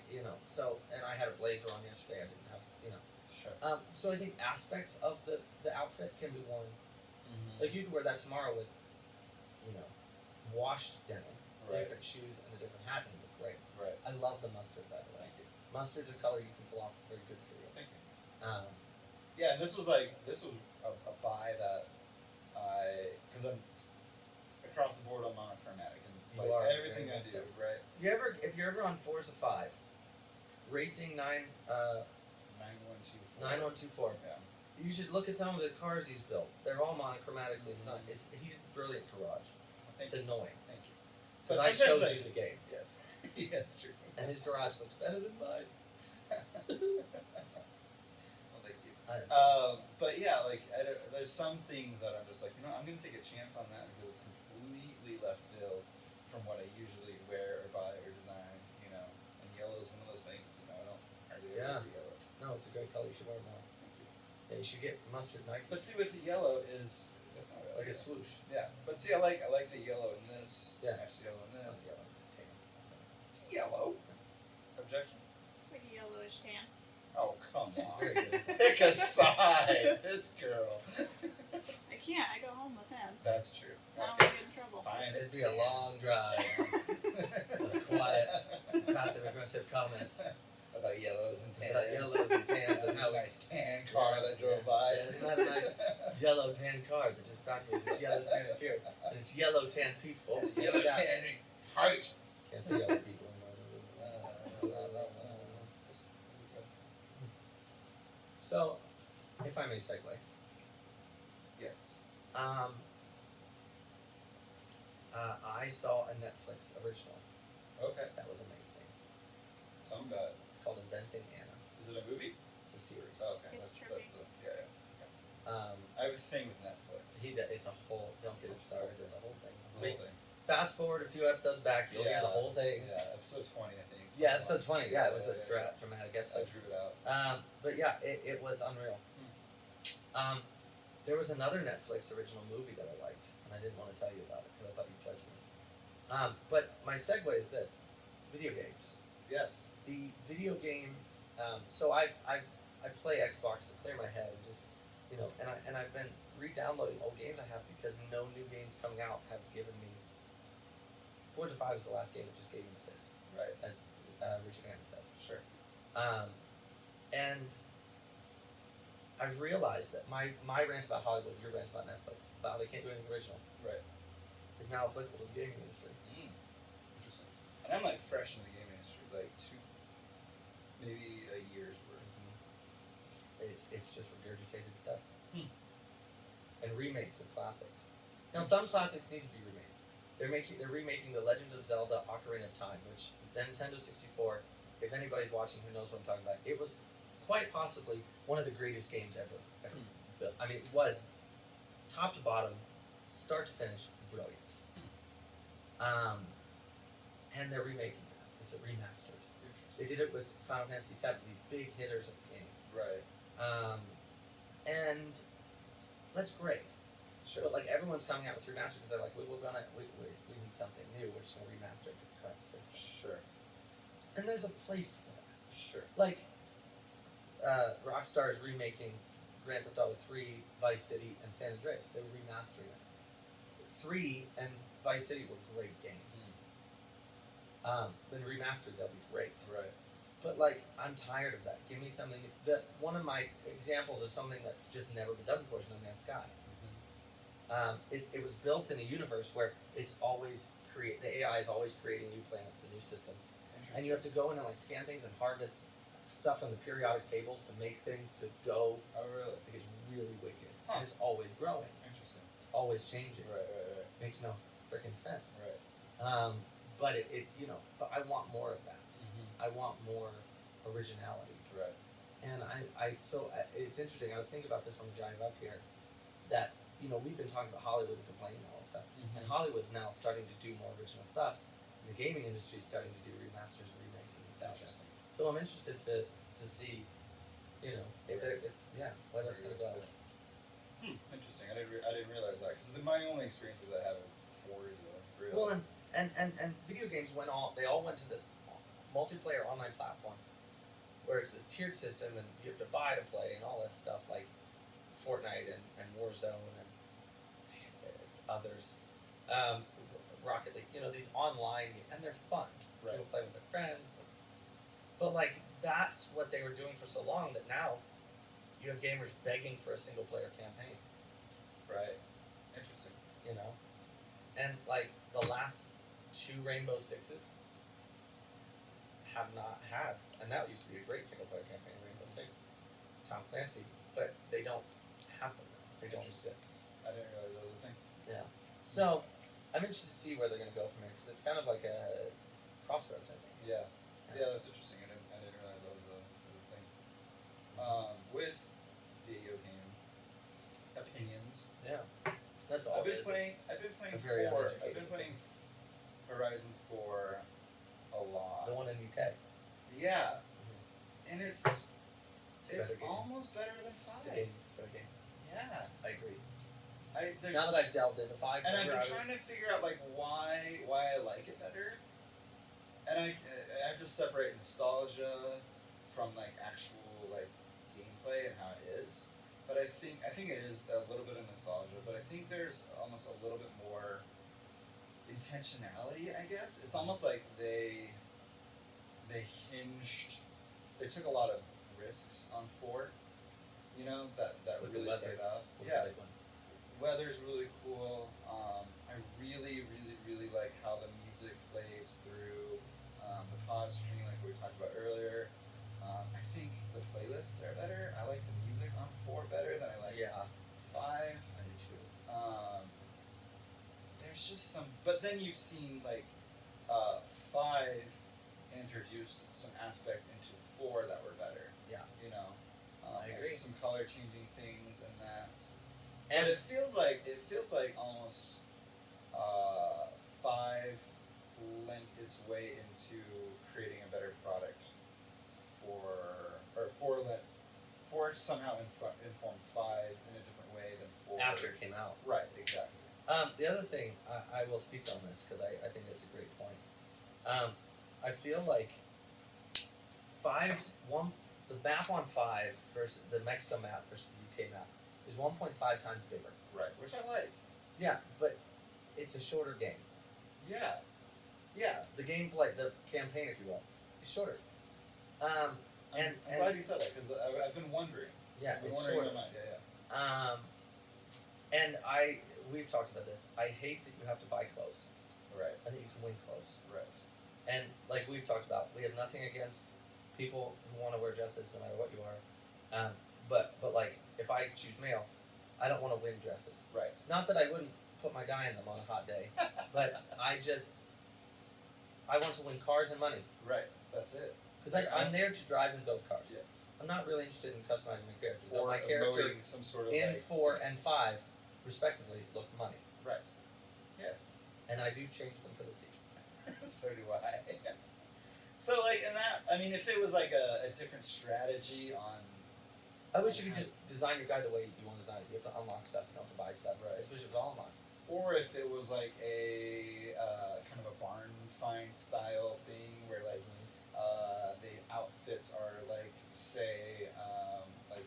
had a blazer on yesterday. I didn't have, Sure. So I think aspects of the outfit can be worn. Like you could wear that tomorrow with, washed denim, Right. different shoes, and a different hat, and it look great. Right. I love the mustard, by the way. Thank you. Mustard's a color you can pull off. It's very good for you. Thank you. Yeah, and this was a buy that because I'm across the board, I'm monochromatic and You like are, everything very I much do, so. right? if you're ever on Forza 5, racing 9124, 9124. Yeah. you should look at some of the cars he's built. They're all monochromatically designed. He's brilliant garage. Thank It's you. annoying. Thank you. But I sometimes showed you the game. Yes. Yeah, that's true. And his garage looks better than mine. Well, thank you. But yeah, like there's some things that I'm just like, I'm gonna take a chance on that because it's completely left field from what I usually wear or buy or design. And yellow is one of those things. I don't hardly ever wear yellow. No, it's a great color. You should wear it more. Thank you. Yeah, you should get mustard Nike. But see, with the yellow is that's not really like a swoosh. Yeah, but see, I like the yellow in this. Yeah. Match the yellow in It's this. not yellow, it's tan. It's yellow. Objection. It's like a yellowish tan. Oh come She's on. very good. Pick a side. This girl. I can't. I go home with him. That's true. I don't want to get in trouble. Fine. It'd be a long drive of quiet, passive aggressive comments About yellows and tans. about yellows and tans and how nice tan car that drove by. Yeah, isn't that a nice yellow tan car that just passed me with this yellow tan interior and it's yellow tan people. Yellow Yeah. tan heart. Can't say yellow people So, if I may segue, Yes. I saw a Netflix original Okay. that was amazing. Tell me about it. It's called Inventing Anna. Is it a movie? It's a series. Oh, okay. It's That's trippy. the I have a thing with Netflix. It's a whole. Don't get It's a him started. whole It's a whole thing. It's the whole thing. Fast forward a few episodes back, you'll hear the whole thing. Yeah, episode 20, I think. Yeah, episode 20. Yeah, it was a dramatic I episode. drew it out. But yeah, it was unreal. There was another Netflix original movie that I liked, and I didn't want to tell you about it because I thought you'd judge me. But my segue is this: video games. Yes. The video game. So I play Xbox to clear my head and just and I've been re-downloading old games I have because no new games coming out have given me. Forza 5 is the last game that just gave me the fizz, Right. as Richard Hammond says. Sure. And I've realized that my rant about Hollywood, your rant about Netflix, about how they can't do anything original, Right. is now applicable to the gaming industry. Interesting. And I'm like fresh in the gaming industry, like maybe a year's worth. It's just regurgitated stuff. Hmm. And remakes of classics. Now some classics need to be remade. They're remaking The Legend of Zelda: Ocarina of Time, which Nintendo 64. If anybody's watching who knows what I'm talking about, it was quite possibly one of the greatest games ever built. I mean, it was top to bottom, start to finish, brilliant. And they're remaking that. It's a remastered. They did it with Final Fantasy VII, these big hitters of the game. Right. And that's great. Sure. But like everyone's coming out with remastered because they're like, we need something new. We're just gonna remaster it for the current system. Sure. And there's a place for that. Sure. Like, Rockstar is remaking Grand Theft Auto 3, Vice City, and San Andreas. They're remastering it. 3 and Vice City were great games. Then remastered, they'll be great. Right. But like, I'm tired of that. Give me something that one of my examples of something that's just never been done before is No Man's Sky. It was built in a universe where it's always the AI is always creating new planets and new systems, and you have to go in and like scan things and harvest stuff on the periodic table to make things to go. Oh really? Like it's really wicked, Huh. and it's always growing. Interesting. It's always changing. Right. Makes no freaking sense. Right. But but I want more of that. Mm-hmm. I want more originalities. Right. And it's interesting. I was thinking about this on the drive up here, that we've been talking about Hollywood and complaining and all this stuff, and Hollywood's now starting to do more original stuff. And the gaming industry is starting to do remasters, and remakes, and stuff. Interesting. So I'm interested to see, where that's gonna go. Interesting. I didn't realize that because my only experiences I have is Forza. Really. Well, and video games they all went to this multiplayer online platform where it's this tiered system and you have to buy to play and all this stuff like Fortnite and Warzone and others, Rocket League. These online and they're fun. Right. People play with their friends, but like that's what they were doing for so long that now you have gamers begging for a single player campaign. Right. Interesting. And like the last 2 Rainbow Sixes have not had, and that used to be a great single player campaign, Rainbow Six, Tom Clancy, but they don't have them now. They don't exist. I didn't realize that was a thing. Yeah. So I'm interested to see where they're going to go from here because it's kind of like a Crossroads, I think. Yeah. Yeah, that's interesting. I didn't realize that was a thing. With video game opinions, Yeah. That's all I've been it is. playing. I've been playing a very I've uneducated been playing Horizon 4 a lot. The one in UK. Yeah, and it's a better game. almost better than It's a 5. game. It's a better game. Yeah, I agree. there's Now that I've delved into 5, and I've been remember I was- trying to figure out like why I like it better, and I have to separate nostalgia from like actual like gameplay and how it is. But I think it is a little bit of nostalgia, but I think there's almost a little bit more intentionality. I guess it's almost like they took a lot of risks on 4. You know that With really the weather. paid off. was Yeah, the big one. weather's really cool. I really, really, really like how the music plays through the pause screen, like we talked about earlier. I think the playlists are better. I like the music on 4 better than I like Yeah, 5. I do too. There's just some, but then you've seen like 5 introduced some aspects into 4 that were better. Yeah. You know, I agree. Some color changing things and that. And But it feels like almost 5 lent its way into creating a better product or 4 somehow informed 5 in a different way than 4. after it came out. Right, exactly. The other thing, I will speak on this because I think that's a great point. I feel like the map on 5 versus the Mexico map versus the UK map is 1.5 times bigger. Right, which I like. Yeah, but it's a shorter game. Yeah. Yeah. The gameplay, the campaign, if you will, is shorter. I'm And glad you said that because I've been wondering. yeah, I've been it's wondering shorter. in my mind. Yeah, And we've talked about this. I hate that you have to buy clothes yeah. Right. and that you can win clothes. Right. And like we've talked about, we have nothing against people who want to wear dresses no matter what you are. But like if I choose male, I don't want to win dresses. Right. Not that I wouldn't put my guy in them on a hot day, but I want to win cars and money Right. That's it. because I'm there to drive and build cars. Yes. I'm not really interested in customizing my character. Though Or my character emoting some sort of in like 4 and 5, respectively, look money, Right. Yes. and I do change them for the season. So do I. So like, and that, I mean, if it was like a different strategy on. I wish you could just design your guy the way you want to design it. You have to unlock stuff. You don't have to buy stuff. Right. I wish it was all unlocked. Or if it was like a kind of a barn find style thing where like the outfits are like say like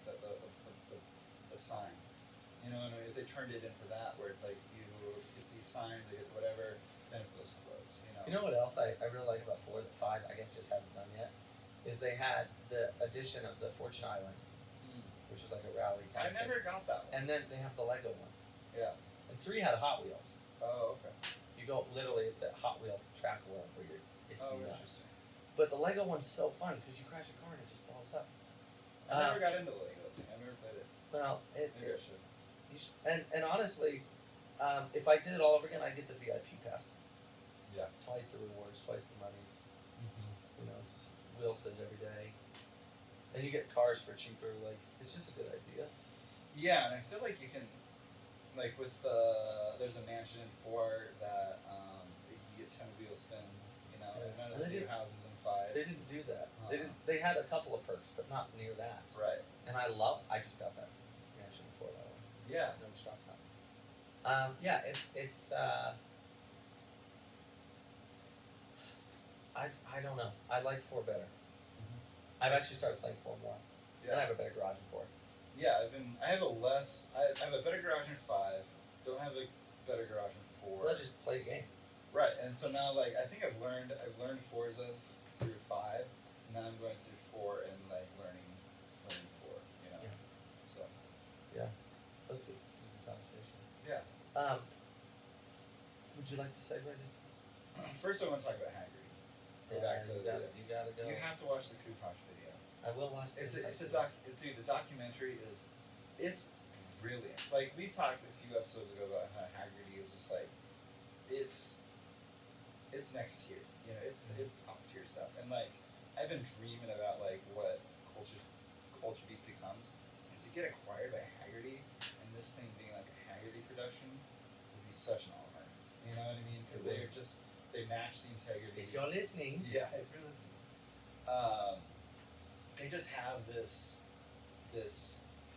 the signs, you know, and if they turned it into that where it's like you get these signs, they get whatever, then it's those clothes, you know. You know what else I really like about 4 that 5 I guess just hasn't done yet? Is they had the addition of the Fortune Island, which was like a rally kind I of thing. never got that one. And then they have the Lego one. Yeah. And 3 had a Hot Wheels. Oh, okay. You go literally, it's a Hot Wheel track world where it's Oh, nuts. interesting. But the Lego one's so fun because you crash a car and it just blows up. I never got into the Lego thing. I never played it. Well, Maybe I should. and honestly, if I did it all over again, I'd get the VIP pass. Yeah. Twice the rewards, twice the monies. You know, just wheel spins every day. And you get cars for cheaper. Like, it's just a good idea. Yeah, and I feel like you can, like with there's a mansion in 4 that you get 10 wheel spins. You know, Yeah. none of And the they new did- houses in 5. They didn't do that. Uh-huh. They didn't. They had a couple of perks, but not near that. Right. And I just got that mansion for that one. Yeah. No stock about. Yeah, it's. I don't know. I like 4 better. I've actually started playing 4 more. And I Yeah. have a better garage in 4. Yeah. I have a better garage in 5. Don't have a better garage in 4. Let's just play the game. Right, and so now like I think I've learned Forza through 5. And now I'm going through 4 and like learning 4. You know. Yeah. So. That was a good conversation. Yeah. Would you like to segue this? First, I want to talk about Hagrid. Go back to you gotta go. You have to watch the Kukoc video. I will watch this. Dude, the documentary it's brilliant. Like we've talked a few episodes ago about how Hagrid is just like it's next tier. You know, it's top tier stuff. And like I've been dreaming about like what Culture Beast becomes, and to get acquired by Haggerty and this thing being like a Haggerty production would be such an honor. You know what I mean? Because they're just they match the integrity. If you're listening, Yeah, if you're listening. They just have this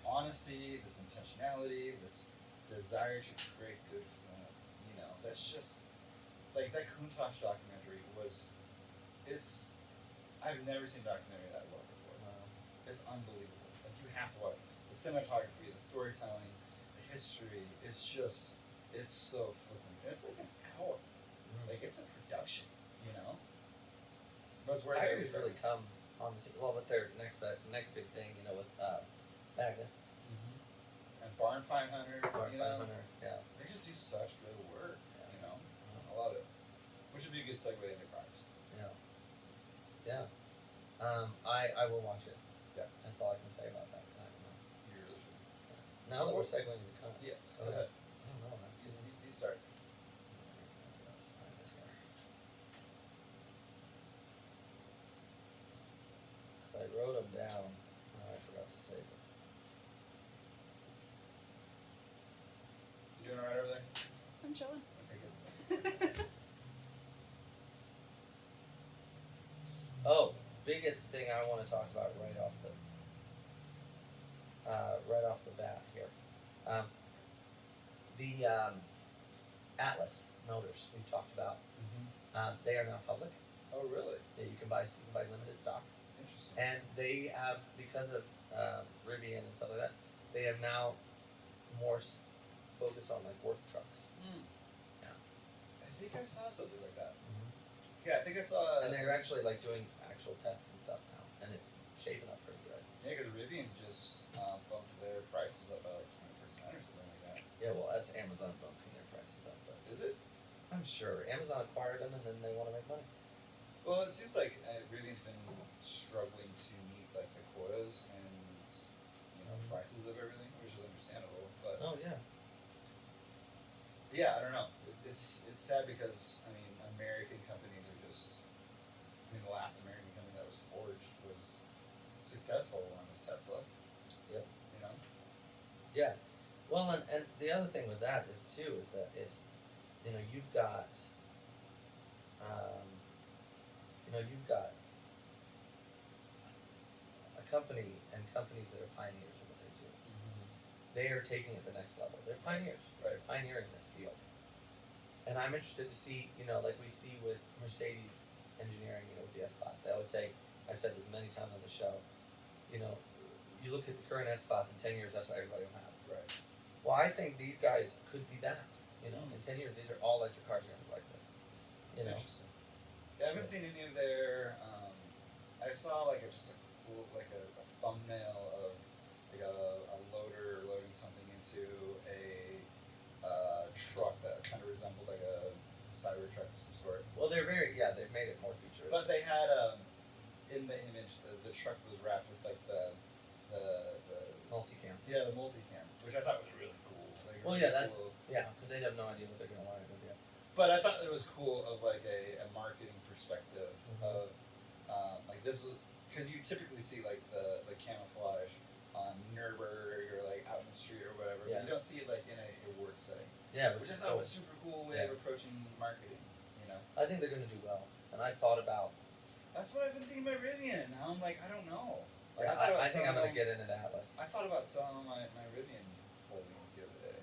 honesty, this intentionality, this desire to create good film. You know, that's just like that Countach documentary was. I've never seen a documentary that well before. It's unbelievable. Like you have to watch the cinematography, the storytelling, the history. It's just, it's so flippant. It's like an hour. Like it's a production, you know. But it's where Haggerty's really come on the scene. Well, with their next big thing, you know, with Magnus, And Barn Find Hunter, Mark you know, Hunter, yeah. they just do such good work. You know, I love it. Which would be a good segue into cars. Yeah. Yeah. I will watch it. Yeah. That's all I can say about that. I don't know. You really should. Now that we're segueing to cars. Yes. Okay. Go ahead. I don't know. Man. You start. Find it here. 'Cause I wrote them down. I forgot to save them. You doing alright over there? I'm chilling. Okay, good. Oh, biggest thing I want to talk about right off the bat here. The Atlas motors we talked about. They are now public. Oh, really? Yeah, you can buy limited stock, Interesting. and they have, because of Rivian and stuff like that, they have now more focused on like work trucks. Yeah. I think I saw something like that. Yeah, I think I saw. And they're actually like doing actual tests and stuff now, and it's shaping up pretty good. Yeah, because Rivian just bumped their prices up about 20% or something like that. Yeah, well, that's Amazon bumping their prices up, but Is it? I'm sure Amazon acquired them, and then they want to make money. Well, it seems like Rivian's been struggling to meet like the quotas and prices of everything, which is understandable. But Oh yeah. yeah, I don't know. It's sad because I mean American companies are just. I mean, the last American company that was forged was successful one was Tesla. Yep. You know. Yeah. Well, and the other thing with that is too is that it's, you've got, a company and companies that are pioneers in what they do. They are taking it the next level. They're pioneers. Right. They're pioneering this field. And I'm interested to see, like we see with Mercedes engineering, with the S-Class. They always say, I've said this many times on the show, you look at the current S-Class in 10 years, that's what everybody will have. Right. Well, I think these guys could be that. In 10 years, these are all electric cars are going to be like this. Interesting. Yeah, I haven't seen any of their. I saw like a cool a thumbnail of like a loader loading something into a truck that kind of resembled like a Cybertruck of some sort. Well, they've made it more futuristic. But they had in the image the truck was wrapped with like the multicam. Yeah, the multicam, which I thought was really cool. Like, Well, really yeah, that's cool. because they have no idea what they're going to learn with you. But I thought it was cool of like a marketing perspective of like this is because you typically see like the camouflage on Nürburgring or like out in the street or whatever. Yeah. But you don't see it like in a work setting. Yeah, Which I is thought cool. was super cool way Yeah. of approaching marketing. I think they're going to do well. And I thought about. That's what I've been thinking about Rivian. Now I'm like I don't know. Like, Yeah, thought about I think I'm going to selling get into Atlas. I thought about selling my Rivian holdings the other day.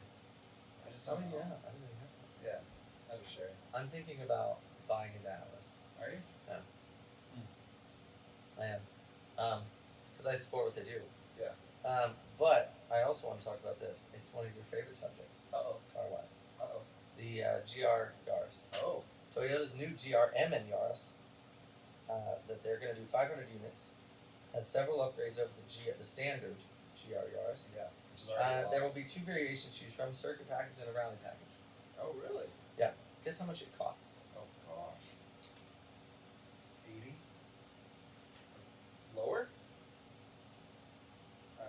I just don't know. Yeah, I didn't even have some. Yeah, I was sharing. I'm thinking about buying into Atlas. Are you? I am. Because I support what they do. Yeah. But I also want to talk about this. It's one of your favorite subjects, Uh-oh. car-wise. Uh-oh. The GR Yaris. Oh. Toyota's new GR MN Yaris, that they're going to do 500 units, has several upgrades over the standard GR Yaris. Yeah. Which is already There will be 2 variations to choose from: circuit package and a rally package. Oh, really? Guess how much it costs? Oh, gosh. 80? Lower?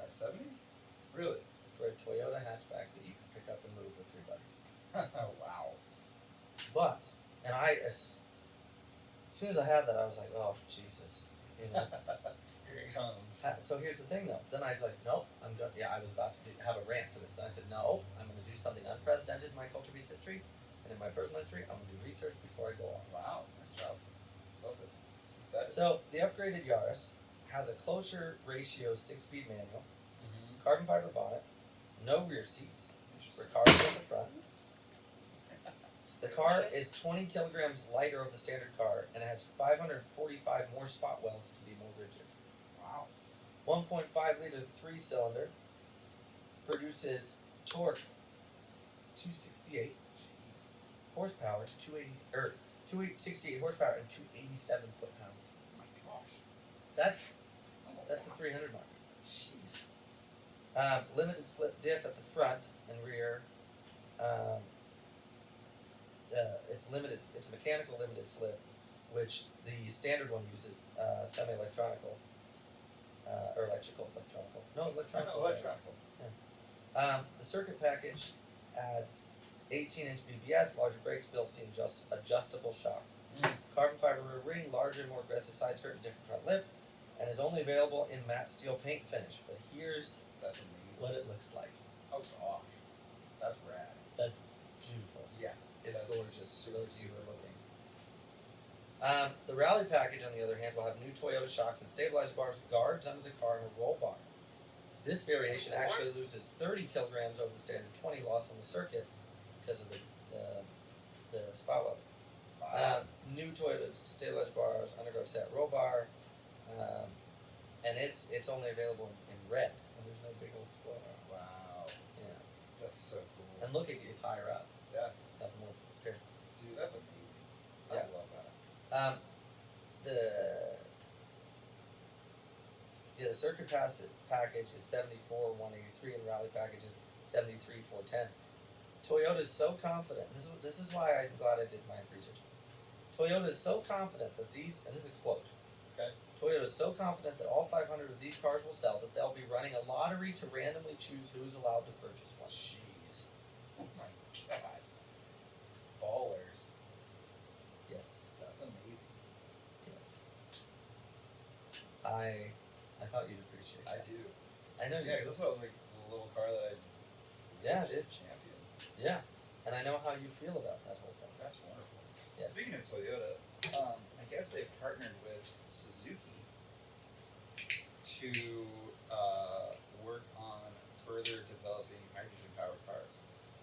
70? Really? For a Toyota hatchback that you can pick up and move with 3 buddies. Wow. But, and As soon as I had that, I was like, oh Jesus, you know. Here it comes. So here's the thing, though. Then I was like, nope, I'm done. Yeah, I was about to have a rant for this. Then I said, no, I'm going to do something unprecedented in my culture-based history and in my personal history. I'm going to do research before I go off. Wow, nice job. Love this. Excited. So the upgraded Yaris has a closure ratio 6-speed manual, Mm-hmm. carbon fiber bonnet, no rear seats, Interesting. Ricardo at the front. The car is 20 kilograms lighter of the standard car, and it has 545 more spot welds to be more rigid. Wow. 1.5 liter 3-cylinder produces torque 268 Jeez. horsepower, 268 horsepower and 287 foot-pounds. Oh my gosh. That's That's the 300 mark. Jeez. Limited slip diff at the front and rear. It's limited. It's a mechanical limited slip, which the standard one uses semi-electronical or electrical. No, electronical. Electronical. The circuit package adds 18-inch BBS, larger brakes, built-in adjustable shocks, carbon fiber rear ring, larger, more aggressive side skirt, and different front lip, and is only available in matte steel paint finish. But here's That's amazing. what it looks like. Oh gosh. That's rad. That's beautiful. Yeah. It's That's gorgeous for those of you super who are looking. The rally package, on the other hand, will have new Toyota shocks and stabilizer bars, guards under the car, and a roll bar. This variation actually loses 30 kilograms over the standard 20 lost on the circuit because of the spot weld. Wow. New Toyota stabilizer bars, underguard set, roll bar, and it's only available in red. And there's no big old spoiler. Wow. Yeah. That's so cool. And look, it's higher up. Yeah. It's got the more trim. Dude, that's amazing. Yeah. I love that. The circuit package is 74,183 and rally package is 73,410. Toyota is so confident. This is why I'm glad I did my research. Toyota is so confident that these, and this is a quote. Okay. Toyota is so confident that all 500 of these cars will sell that they'll be running a lottery to randomly choose who's allowed to purchase one. Jeez. Oh my gosh. Ballers. Yes. That's amazing. Yes. I thought you'd appreciate I that. do. I know you Yeah, do. because that's like the little car that I Yeah, dude. champion. Yeah. And I know how you feel about that whole thing. That's wonderful. Yes. Speaking of Toyota, I guess they've partnered with Suzuki to work on further developing hydrogen-powered cars.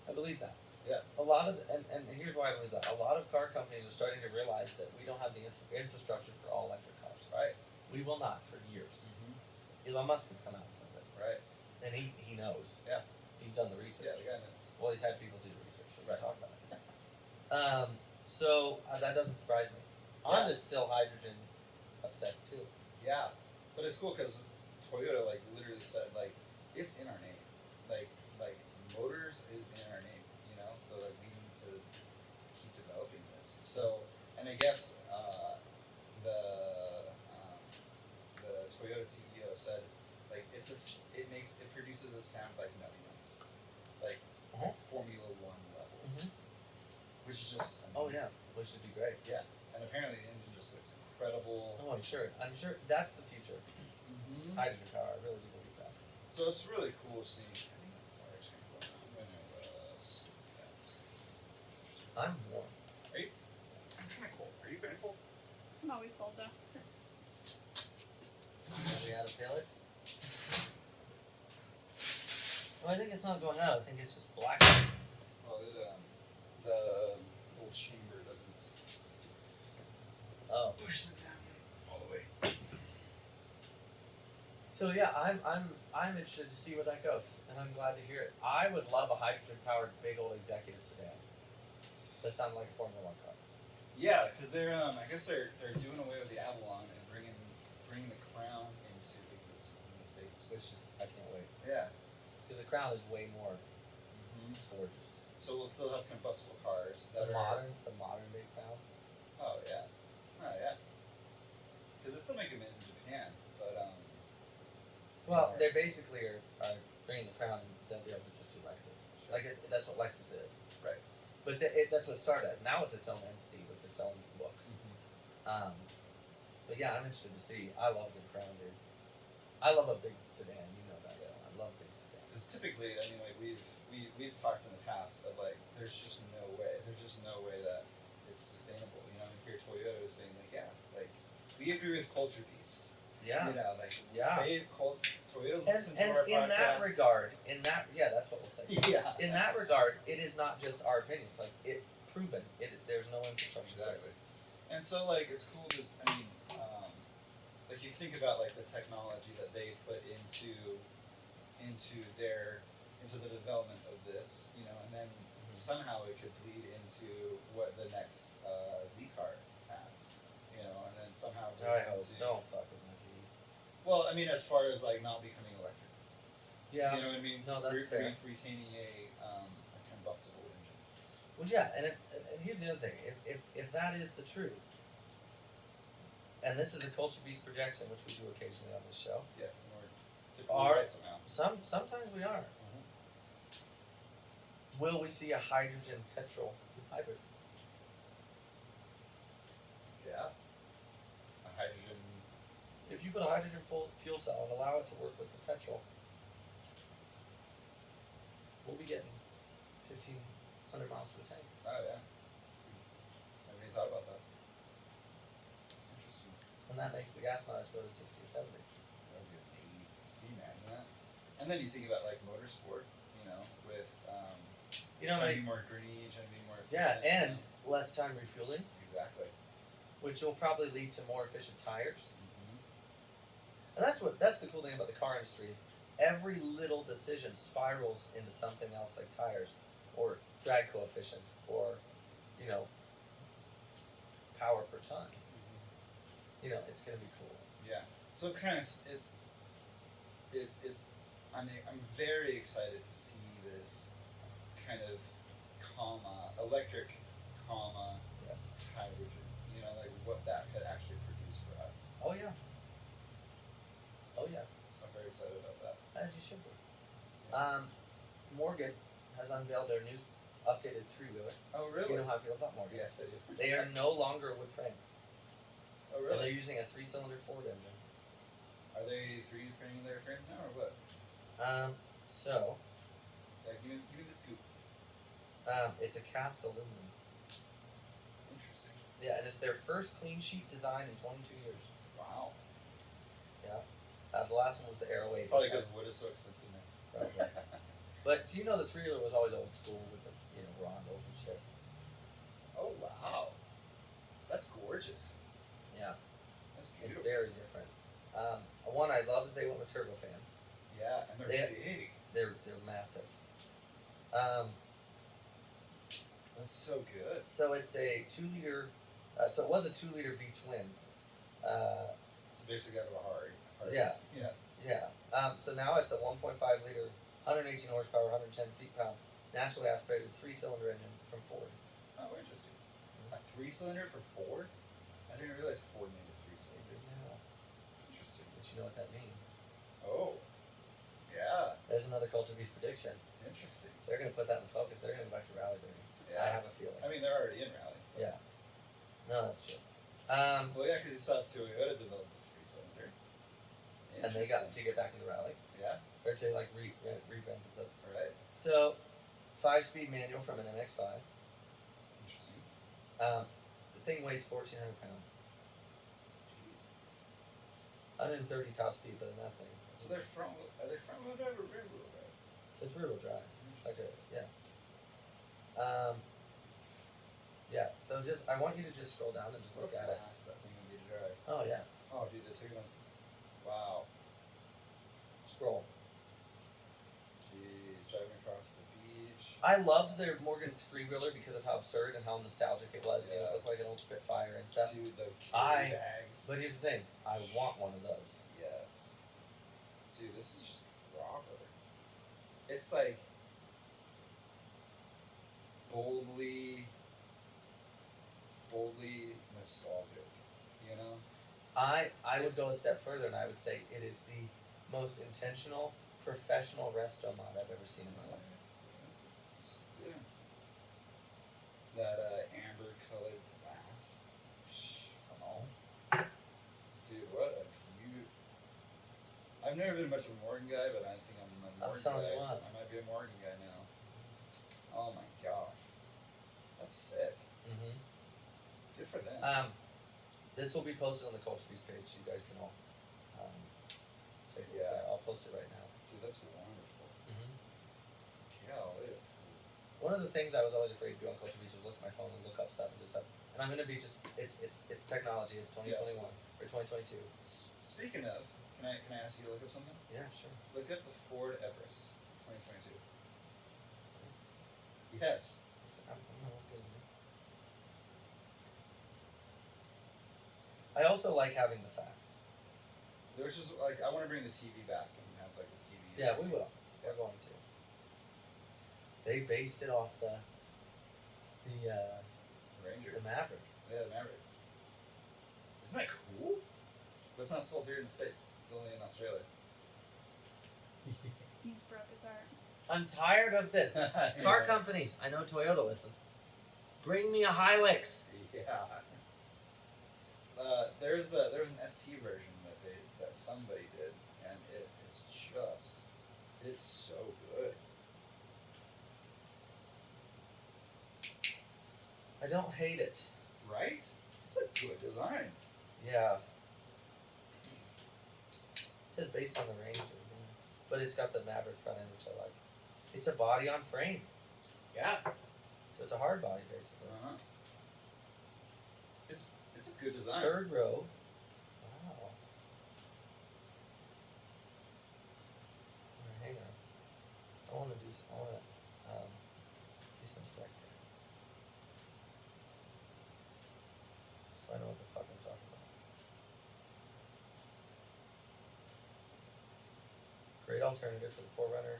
I believe that. Yeah. A lot of, and here's why I believe that. A lot of car companies are starting to realize that we don't have the infrastructure for all electric cars. Right. We will not for years. Mm-hmm. Elon Musk has come out and said this. Right. And he knows. Yeah. He's done the research. Yeah, the guy knows. Well, he's had people do the research. We Right. can talk about it. So that doesn't surprise me. Yeah. Honda's still hydrogen obsessed too. Yeah, but it's cool because Toyota like literally said like it's in our name, like motors is in our name, you know. So like we need to keep developing this. So and I guess the Toyota CEO said like it produces a sound like nothing else, like Uh-huh. Formula One level, Mm-hmm. which is just Oh amazing. yeah, which would be great. Yeah, and apparently the engine just looks incredible. Oh, I'm sure. I'm sure that's the future. Mm-hmm. Hydrogen power. I really do believe that. So it's really cool seeing. I think the fire is going to go. I'm gonna stop that. I'm warm. I'm kind of cold. Are you kind of cold? I'm always cold though. Are we out of pellets? Well, I think it's not going out. I think it's just black. Well, the little chamber doesn't Oh. push them down all the way. So yeah, I'm interested to see where that goes, and I'm glad to hear it. I would love a hydrogen-powered big old executive sedan. That sounded like a Formula One car. Yeah, because they're I guess they're doing away with the Avalon and bringing the Crown into existence in the States. Which is, I can't wait. Yeah. Because the Crown is way more Mm-hmm. gorgeous. So we'll still have combustible cars that The are modern big Crown. Oh yeah. Because they still make them in Japan, but Well, they Yes. basically are bringing the Crown, and they'll be able to just do Lexus. Like that's what Lexus is. right. But that's what it started as. Now it's its own entity with its own look. But yeah, I'm interested to see. I love the Crown, dude. I love a big sedan. You know that. I love big sedans. Because typically, I mean, like we've talked in the past of like, there's just no way. There's just no way that it's sustainable. You know, and here Toyota is saying like, yeah, like we agree with Culture Beast. Yeah. You know, like Yeah. Toyota's And, listening to and our in that podcast. regard, that's what we'll say. Yeah. In that regard, it is not just our opinions. Like it proven. There's no infrastructure. Exactly. And so like it's cool to like you think about like the technology that they put into the development of this, you know, and then somehow it could bleed into what the next Z car has, you know, and then somehow it I hope. bleeds into Don't fuck with my Z. well, I mean, as far as like not becoming electric, Yeah. you know what I mean? No, that's fair. Retaining a combustible engine. Well, yeah, and here's the other thing: if that is the truth, and this is a Culture Beast projection, which we do occasionally on this show, Yes, and we're typically Are- right somehow. sometimes we are. Will we see a hydrogen petrol hybrid? Yeah. A hydrogen. If you put a hydrogen fuel cell and allow it to work with the petrol, we'll be getting 1,500 miles to a tank. Oh yeah. I haven't even thought about that. Interesting. And that makes the gas mileage go to 60 or 70. That would be amazing. Can you imagine that? And then you think about like motorsport, you know, with trying to be more green, trying to be more yeah, efficient. and less time refueling, Exactly. which will probably lead to more efficient tires. Mm-hmm. And that's the cool thing about the car industry is every little decision spirals into something else like tires, or drag coefficient, or power per ton. It's gonna be cool. Yeah. So it's kind of it's I'm very excited to see this kind of electric Yes. hydrogen. You know, like what that could actually produce for us. Oh yeah. Oh yeah. So I'm very excited about that. As you should be. Morgan has unveiled their new updated 3-wheeler. Oh really? You know how I feel about Morgan. Yes, I do. They are no longer a wood frame. Oh And they're really? using a 3-cylinder Ford engine. Are they 3D printing their frames now or what? So, Yeah, give me the scoop. it's a cast aluminum. Interesting. Yeah, and it's their first clean sheet design in 22 years. Wow. Yeah. The last one was the Aero 8. Probably which I- because wood is so expensive now. Probably. But so the 3-wheeler was always old school with the rondels and shit. Oh wow. That's gorgeous. Yeah, That's it's beautiful. very different. One, I love that they went with turbofans. Yeah, and they're big. They're massive. That's so good. So it's a 2-liter. So it was a 2-liter V twin. So basically, out of a Harley. Yeah. Yeah. Yeah. So now it's a 1.5 liter, 118 horsepower, 110 feet-pound, naturally aspirated 3-cylinder engine from Ford. Oh, interesting. A 3-cylinder from Ford? I didn't realize Ford made a 3-cylinder. Yeah. Interesting. But you know what that means? Oh. Yeah. There's another Culture Beast prediction. Interesting. They're going to put that in the focus. They're going to go back to rally, baby. Yeah. I have a feeling. I mean, they're already in rally. Yeah. No, that's true. Well, yeah, because you saw Toyota develop a 3-cylinder. And they got to get back into rally, Yeah. or to like revamp themselves. Right. So, 5-speed manual from an MX-5. Interesting. The thing weighs 1,400 pounds. Jeez. 130 top speed, but in that thing, So are they front wheel drive or rear wheel drive? it's rear-wheel drive. Like yeah. Yeah. So I want you to just scroll down and just look at it. Fast that thing would be to drive. Oh yeah. Oh, dude, they took it on. Wow. Scroll. Jeez, driving across the beach. I loved their Morgan 3-wheeler because of how absurd and how nostalgic it was. Yeah. It looked like an old Spitfire and stuff. Dude, the I- carry bags. But here's the thing: I want one of those. Yes. Dude, this is just proper. It's like boldly nostalgic, you know? I would go a step further and I would say it is the most intentional, professional resto mod I've ever seen in my life. Yeah. That amber colored glass. Come on. I've never been much of a Morgan guy, but I think I'm a Morgan telling guy. you what. I might be a Morgan guy now. Oh my gosh, that's sick. Mm-hmm. Good for them. This will be posted on the Culture Beast page, so you guys can all take a look at it. I'll post it right now. Dude, that's wonderful. Mm-hmm. Golly, that's cool. One of the things I was always afraid to do on Culture Beast was look at my phone and look up stuff and do stuff. And I'm gonna be just it's technology. It's 2021 or 2022. Speaking of, can I ask you to look up something? Yeah, sure. Look up the Ford Everest, 2022. Yes. I'm not kidding you. I also like having the facts. Which is like I want to bring the TV back and have like a TV. Yeah, we will. We're going to. They based it off the Ranger. Maverick. Yeah, the Maverick. Isn't that cool? But it's not sold here in the States. It's only in Australia. He's broke his heart. I'm tired of this. Car companies. I know Toyota listens. Bring me a Hilux. Yeah. There was an ST version that somebody did, and it's so good. I don't hate it. Right? It's a good design. Yeah. It says based on the Ranger, but it's got the Maverick front end, which I like. It's a body on frame, Yeah. so it's a hard body basically. Uh-huh. It's a good design. Third row. Wow. Alright, hang on. I want to do some specs here. So I know what the fuck I'm talking about. Great alternative for the 4Runner.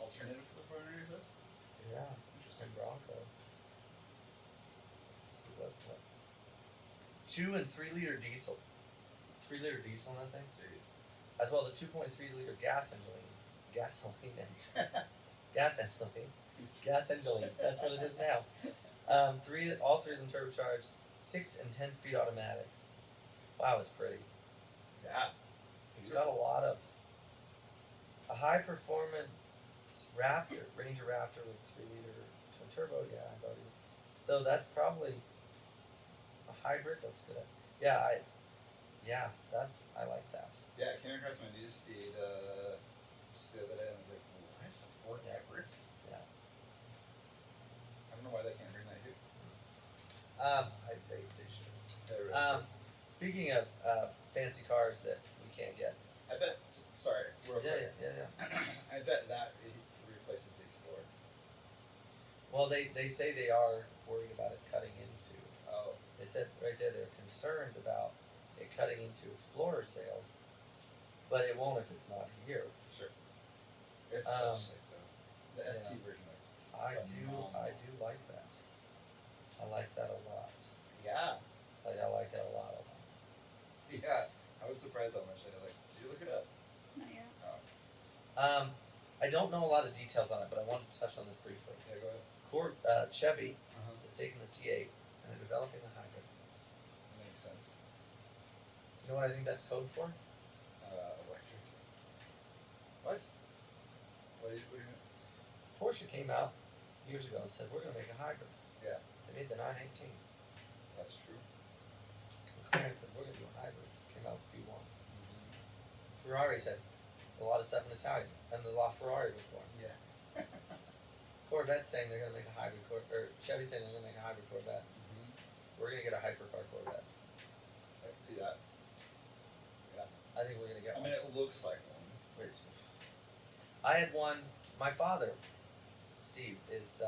Alternative for the 400 is this? Yeah. Interesting. And Bronco. Let's see what 2 and 3 liter diesel. 3 liter diesel on that thing. Jeez. As well as a 2.3 liter gasoline. Gasoline engine. Gas engine. Gas engine. That's what it is now. All three of them turbocharged, 6 and 10 speed automatics. Wow, it's pretty. Yeah. It's got a lot of a high performance Ranger Raptor with 3 liter twin turbo. Yeah, it's already. So that's probably a hybrid. That's good. I like that. Yeah, it came across my news feed just the other day, and I was like, "What? A Ford Everest?" Yeah. I don't know why they can't bring that here. They should. They're really Speaking of fancy cars that we can't get. I bet. Sorry. Real quick. Yeah. I bet that replaces the Explorer. Well, they say they are worried about it cutting into. Oh. They said right there they're concerned about it cutting into Explorer sales, but it won't if it's not here. Sure. It's so sick though. The yeah. ST version is I phenomenal. do like that. I like that a lot. Yeah. I like it a lot. Yeah. I was surprised how much I did. Like, did you look it up? Not yet. Oh. I don't know a lot of details on it, but I wanted to touch on this briefly. Yeah, go ahead. Chevy Uh-huh. is taking the C8 and they're developing a hybrid. That makes sense. You know what I think that's code for? Electric. What? What do you mean? Porsche came out years ago and said we're going to make a hybrid. Yeah. They made the 918. That's true. McLaren said we're going to do a hybrid. Came out with B1. Mm-hmm. Ferrari said a lot of stuff in Italian, and the LaFerrari was born. Yeah. Corvette's saying they're going to make a hybrid or Chevy's saying they're going to make a hybrid Corvette. Mm-hmm. We're going to get a hypercar Corvette. I can see that. Yeah. I think we're going to get I one. mean, it looks like one. I had one. My father, Steve, is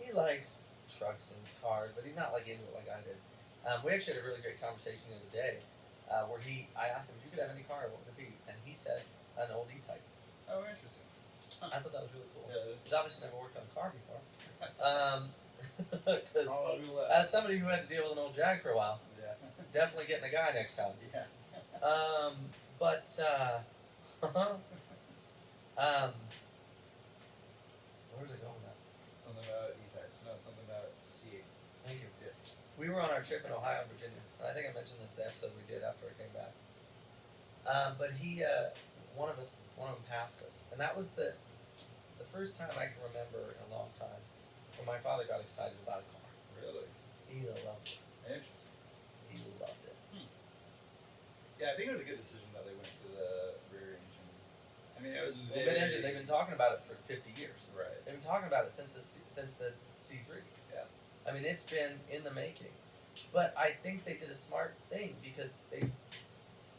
he likes trucks and cars, but he's not like into it like I did. We actually had a really great conversation the other day, where I asked him if you could have any car, what would it be, and he said an old E-Type. Oh, interesting. I thought that was really cool. Yeah, it is. He's obviously never worked on a car before. Because I'll do less. as somebody who had to deal with an old Jag for a while, Yeah. definitely getting a guy next time. Yeah. But where was I going with that? Something about E-types. No, something about C8s. Thank you. Yes. We were on our trip in Ohio and Virginia. And I think I mentioned this the episode we did after I came back. But he, one of them passed us, and that was the first time I can remember in a long time when my father got excited about a car. Really He loved it. interesting. He loved it. Yeah, I think it was a good decision that they went to the rear engine. I mean, it was Well, very mid-engine, they've been talking about it for 50 years. right. They've been talking about it since the C3. Yeah. I mean, it's been in the making. But I think they did a smart thing because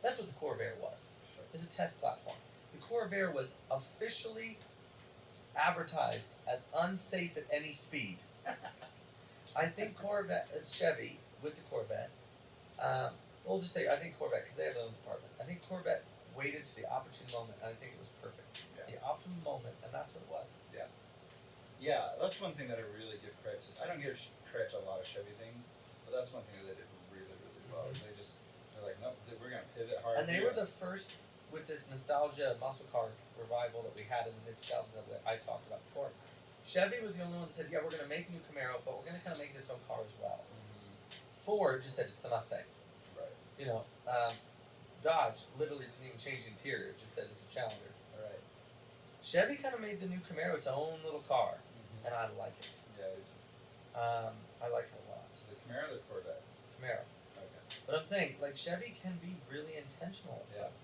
that's what the Corvair was. Sure. It's a test platform. The Corvair was officially advertised as unsafe at any speed. I think Chevy with the Corvette, we'll just say I think Corvette because they have their own department. I think Corvette waited to the opportune moment, and I think it was perfect. Yeah. The optimum moment, and that's what it was. Yeah, that's one thing that I really give credit to. I don't give credit to a lot of Chevy things, but that's one thing that they did really, really well. Is they're like, nope, we're gonna pivot hard. And they were the first with this nostalgia muscle car revival that we had in the mid 2000s that I talked about before. Chevy was the only one that said, yeah, we're gonna make a new Camaro, but we're gonna kind of make it its own car as well. Ford just said it's the Mustang. Right. You know, Dodge literally didn't even change the interior; it just said it's a Challenger. Right. Chevy kind of made the new Camaro its own little car, and I like it. Yeah, I do too. I like it a lot. So the Camaro or the Corvette? Camaro. Okay. But I'm saying, like, Chevy can be really intentional at Yeah. times.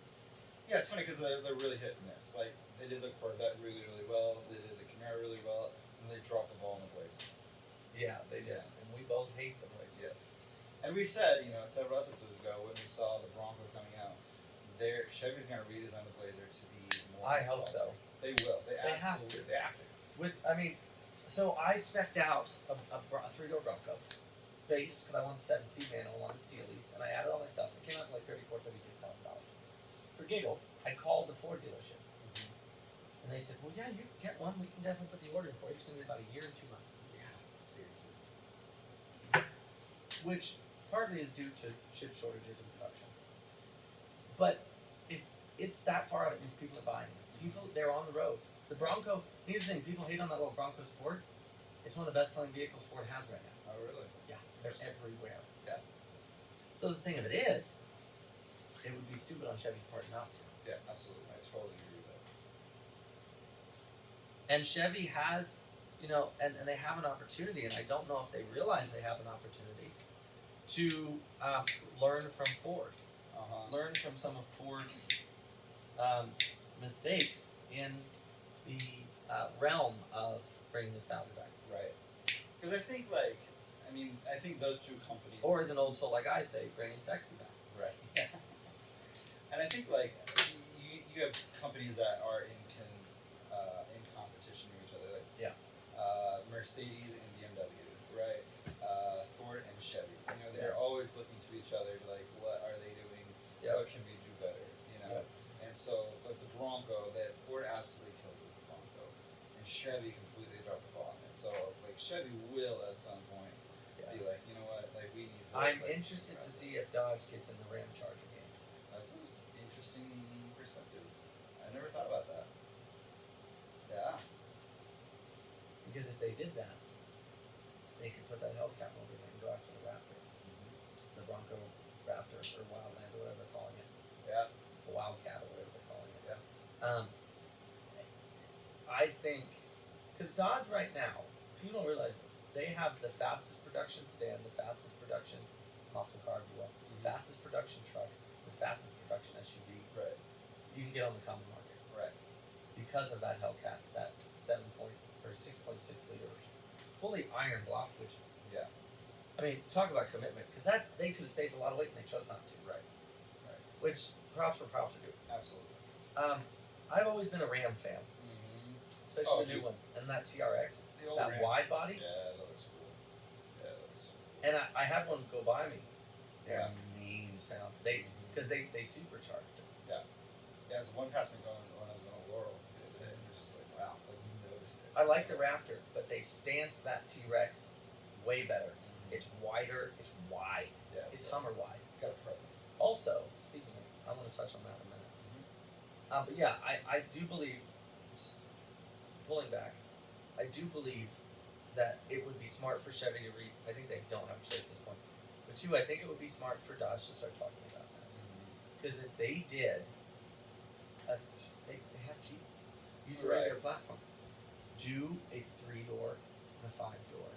Yeah, it's funny because they're really hit and miss. Like, they did the Corvette really, really well, they did the Camaro really well, and they dropped the ball in the Blazer. Yeah, they did. And we both hate the Blazer. Yes. And we said, several episodes ago when we saw the Bronco coming out, Chevy's going to redesign the Blazer to be more I hope so. nostalgic. They will. They They have absolutely to. They have to. So I spec'd out a 3-door Bronco base because I wanted 7-speed manual, I wanted Steelies, and I added all my stuff. It came out to like $36,000. For giggles, I called the Ford dealership, and they said, "Well, yeah, you can get one. We can definitely put the order in for you. It's going to be about a year and 2 months." Yeah, seriously. Which partly is due to chip shortages and production. But if it's that far out, it means people are buying it. They're on the road. The Bronco, here's the thing, people hate on that little Bronco Sport. It's one of the best selling vehicles Ford has right now. Oh, really? Yeah, they're everywhere. Yeah. So the thing of it is, it would be stupid on Chevy's part not to. Yeah, absolutely. I totally agree with that. And Chevy has, and they have an opportunity, and I don't know if they realize they have an opportunity to learn from Ford. Learn from some of Ford's mistakes in the realm of bringing nostalgia back. Right. Because I think, I think those two companies. Or as an old soul like I say, bringing sexy back. Right. And I think, you have companies that are in competition with each other. Like, Mercedes and BMW, right? Ford and Chevy. They're always looking to each other to, what are they doing? Yep. What can we do better? Yep. And so, with the Bronco, Ford absolutely killed it with the Bronco, and Chevy completely dropped the ball on it. So, Chevy will at some point be like, you know what, we need to. I'm interested to see if Dodge gets in the Ram Charger game. That's an interesting perspective. I never thought about that. Yeah. Because if they did that, they could put that Hellcat motor in and go after the Raptor. The Bronco Raptor, or Wildlands, or whatever they're calling it. Yeah. The Wildcat, or whatever they're calling it. Yeah. I think, because Dodge right now, people don't realize this, they have the fastest production sedan, the fastest production muscle car, if you will, the fastest production truck, the fastest production SUV. Right. You can get on the common market. Right. Because of that Hellcat, that 6.6 liter, fully iron block, which, Yeah. I mean, talk about commitment, because they could have saved a lot of weight and they chose not to. Right. Right. Which, props are due. Absolutely. I've always been a Ram fan, especially the new dude. ones, and that TRX, The old that Ram. wide body, Yeah, that looks cool. Yeah, that looks cool. and I had one go by me. They're Yeah. mean sound. Because they supercharged it. Yeah, so one passed me when I was going to Laurel the other day, and it was just like, wow, you noticed it. I like the Raptor, but they stance that T-Rex way better. It's wider, it's wide, Yeah, it's Hummer wide. It's got a presence. Also, speaking of, I want to touch on that in a minute. But yeah, I do believe, pulling back, I do believe that it would be smart for Chevy to I think they don't have a choice at this point. But two, I think it would be smart for Dodge to start talking about that. Because if they did, they have Jeep. Use the Right. regular platform. Do a 3-door and a 5-door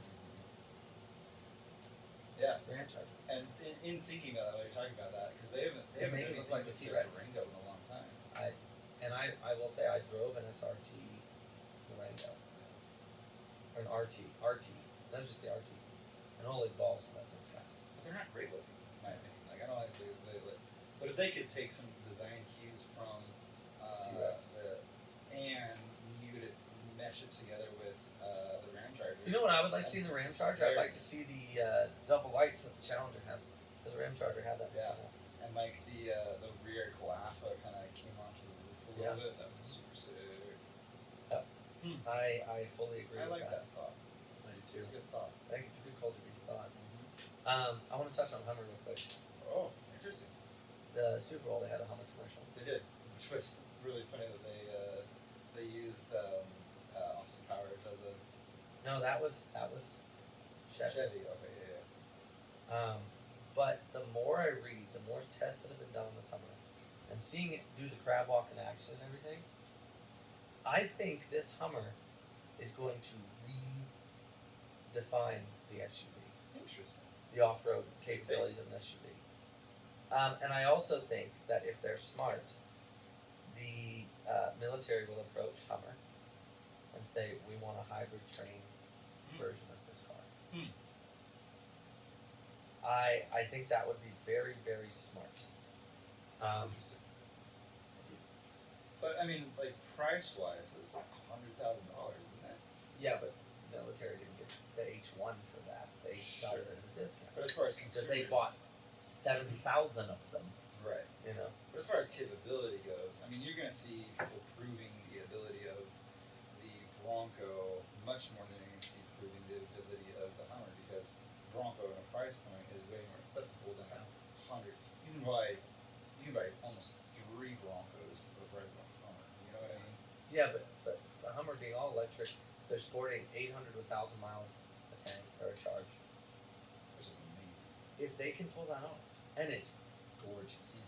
Yeah. Grand Charger. And in thinking about that, while you're talking about that, because they haven't They done make it anything look like with a their T-Rex. Durango in a long time. I will say I drove an SRT Durango. Or an RT. That was just the RT. And holy balls, that thing fast. But they're not great looking, in my opinion. Like, I don't like they look. But if they could take some design cues from T-Rex. and you would mesh it together with the Ram Charger. You know what I would like to see in the Ram Charger? I'd like to see the double lights that the Challenger has. Because the Ram Charger had that. Yeah. And like the rear glass that kind of came onto the roof a little bit, that was super sick. I fully agree I with like that thought. I do It's a good thought. I think it's a good culture piece thought. Mm-hmm. I want to touch on Hummer real quick. Oh, interesting. The Super Bowl, they had a Hummer commercial. They did, which was really funny that they used Austin Powers as a No, that was Chevy. Chevy. Okay, yeah. But the more I read, the more tests that have been done on this Hummer, and seeing it do the crab walk in action and everything, I think this Hummer is going to redefine the SUV, Interesting. the off-road capabilities of an SUV. And I also think that if they're smart, the military will approach Hummer and say, "We want a hybrid train version of this car." Hmm. I think that would be very, very smart. Interesting. But I mean, like price wise, it's like $100,000, isn't it? Yeah, but the military didn't get the H1 for that. They got Sure. it at a discount. But as far as Because consumers, they bought 70,000 of them, right. you know. But as far as capability goes, I mean, you're going to see people proving the ability of the Bronco much more than you're going to see proving the ability of the Hummer, because Bronco at a price point is way more accessible than a hundred. You can buy almost 3 Broncos for the price of a Hummer. You know what I mean? Yeah, but the Hummer being all electric, they're sporting 800 to 1,000 miles a tank or a charge. Which is amazing. If they can pull that off, and it's gorgeous.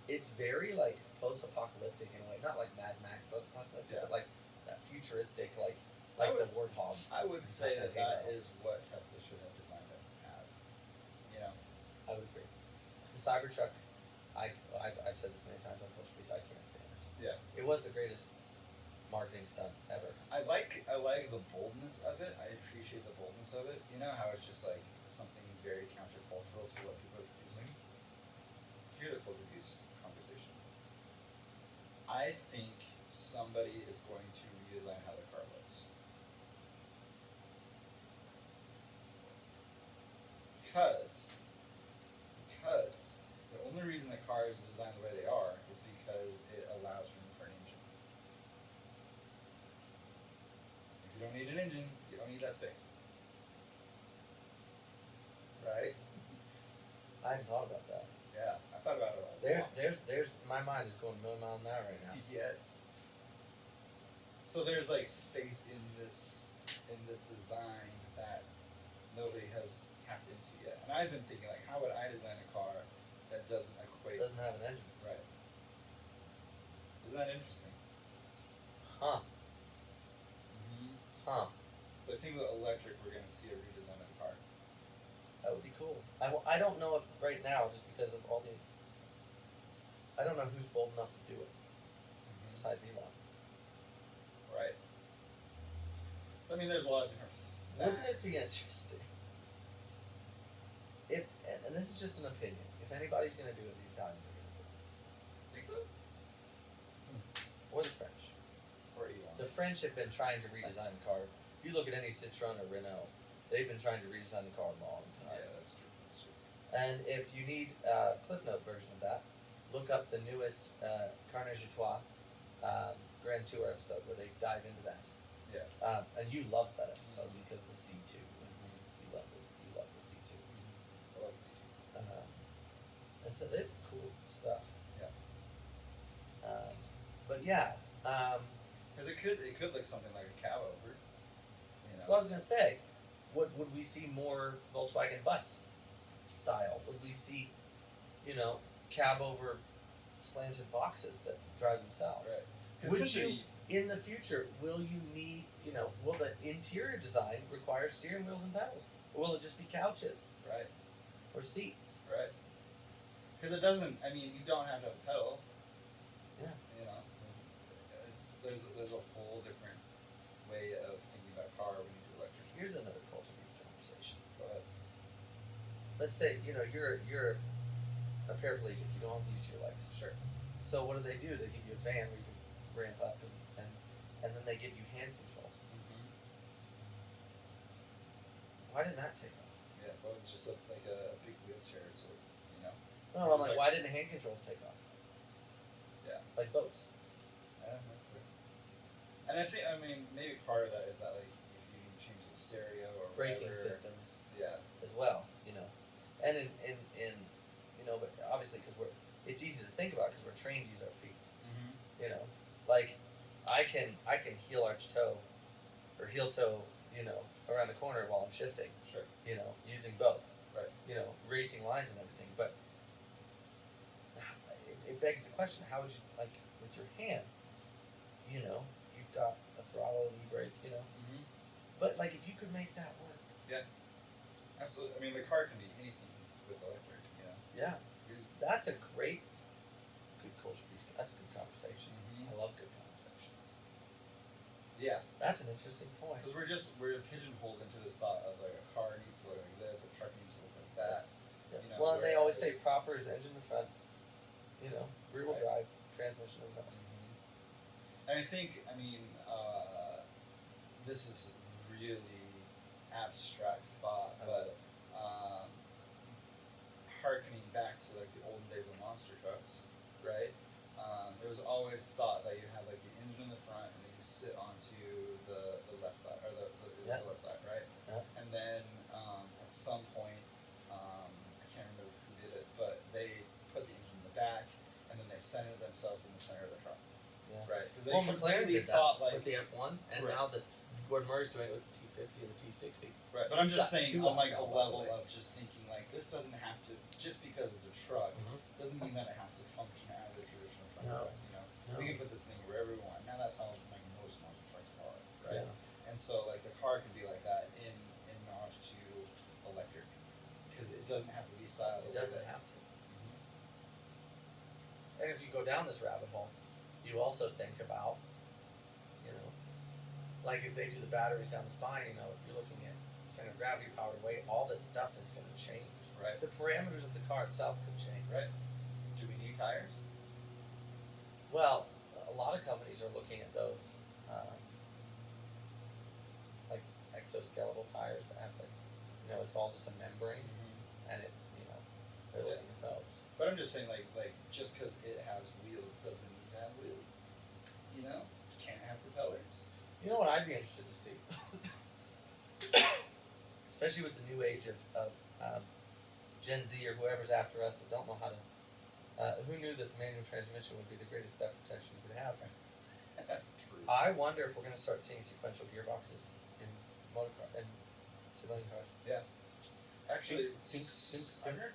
It's very like post-apocalyptic in a way, not like Mad Max post-apocalyptic, Yeah. but like that futuristic, like I the would- Warthog. I would say that Halo. is what Tesla should have designed it as. You know? I would agree. The Cybertruck, I've said this many times on Culture Piece, I can't stand it. Yeah. It was the greatest marketing stunt ever. I like the boldness of it. I appreciate the boldness of it. You know how it's just like something very countercultural to what people are producing. Here's the culture piece conversation. I think somebody is going to redesign how the car looks. Because the only reason the car is designed the way they are is because it allows room for an engine. If you don't need an engine, you don't need that space. Right? I hadn't thought about that. Yeah, I thought about it a lot. There's my mind is going a million miles an hour right now. Yes. So there's like space in this design that nobody has tapped into yet. And I've been thinking like, how would I design a car that doesn't It equate? doesn't have an engine. Right. Isn't that interesting? Huh. Mm-hmm. Huh. So I think with electric, we're going to see a redesign of the car. That would be cool. I don't know if right now, just because of all the, I don't know who's bold enough to do it besides Elon. Right. So I mean, there's a lot of different. Wouldn't it be interesting if, and this is just an opinion, if anybody's going to do it, the Italians are going to do it, Think so? or the French. Or Elon. The French have been trying to redesign the car. You look at any Citroen or Renault, they've been trying to redesign the car a long time. Yeah, that's true. That's true. And if you need a Cliff Note version of that, look up the newest Carnage du Trois Grand Tour episode where they dive into that. Yeah. And you loved that episode because of the C2. You love the C2. I love the CT. And so there's cool stuff. Yeah. But yeah. Because it could look something like a cab over. You know. Well, I was gonna say, would we see more Volkswagen bus style? Would we see, cab over slanted boxes that drive themselves. Right. 'Cause Would essentially- you, in the future, will you need, will the interior design require steering wheels and pedals? Or will it just be couches Right. or seats? Right. Because it doesn't. I mean, you don't have to have a pedal. Yeah. You know, there's a whole different way of thinking about car when you do electric. Here's another culture-based conversation. Go ahead. Let's say, you're a paraplegic, you don't use your legs. Sure. So what do? They give you a van where you can ramp up and then they give you hand controls. Mm-hmm. Why didn't that take off? Yeah. Well, it's just like a big wheelchair, so it's No, I'm It's like, like- why didn't hand controls take off? Yeah. Like boats. And I think maybe part of that is that like if you change the stereo or Braking whatever, systems Yeah. as well, And but obviously because it's easy to think about because we're trained to use our feet. Mm-hmm. Like I can heel arch toe or heel toe, around the corner while I'm shifting, Sure. using both. Right. Racing lines and everything, but it begs the question: how would you with your hands? You've got a throttle and e-brake, Mm-hmm. but if you could make that work, Absolutely. I mean, the car can be anything with electric. yeah, Here's- that's a great, good culture piece. That's a good conversation. Mhm. I love good conversation. Yeah. That's an interesting point. Because we're pigeonholed into this thought of like a car needs to look like this, a truck needs to look like that. Yeah. Well, and they always say whereas- proper is engine in front, rear wheel Right. drive, transmission in the middle. And I think, this is really abstract thought, but harkening back to like the olden days of monster trucks, right? It was always thought that you had like the engine in the front and then you sit onto the left side or the Yeah. left side, right? Yeah. And then at some point, I can't remember who did it, but they put the engine in the back and then they centered themselves in the center of the truck. Yeah. Right, because they Well, McLaren completely did that thought like with the F1, and Right. now that Gordon Murray's doing it with the T50 and the T60. right, but I'm just got saying two on like a on the level way. of just thinking like this doesn't have to just because it's a truck Mhm. doesn't mean that it has to function as a traditional truck No. does. No. We can put this thing wherever we want. Now that's how like most monster trucks are, right? Yeah. And so like the car can be like that in nod to electric because it doesn't have to be styled. It the way doesn't that- have to. Mhm. And if you go down this rabbit hole, you also think about, if they do the batteries down the spine, you're looking at center of gravity, power to weight, all this stuff is going to change. Right. The parameters of the car itself could change. Right. Do we need tires? Well, a lot of companies are looking at those, like exoskeletal tires that have it's all just a membrane, and they're looking at those. But I'm just saying, like just because it has wheels doesn't need to have wheels. Can't have propellers. You know what I'd be interested to see, especially with the new age of Gen Z or whoever's after us that don't know how to. Who knew that the manual transmission would be the greatest step protection you could have? True. I wonder if we're going to start seeing sequential gearboxes in in civilian cars. Yeah. Actually, I heard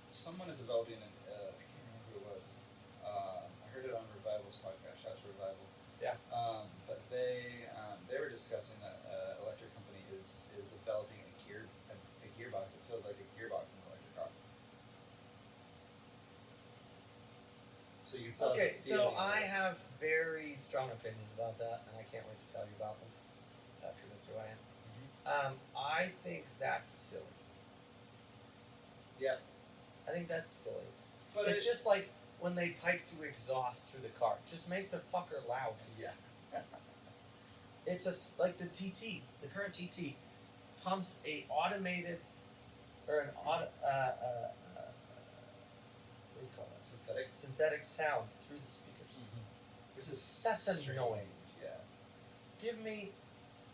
someone is developing an. I can't remember who it was. I heard it on Revival's podcast. Shout out to Revival. Yeah. But they were discussing that electric company is developing a gearbox that feels like a gearbox in an electric car. So you can still have Okay, the so feeling I of it. have very strong opinions about that, and I can't wait to tell you about them because that's who I am. I think that's silly. Yeah. I think that's silly. But It's just like when they pipe through exhaust through the car. Just make the fucker loud. yeah. It's like the TT, the current TT, pumps a automated or an what do you call that? Synthetic sound through the speakers. Which is That's strange. annoying. Yeah. Give me,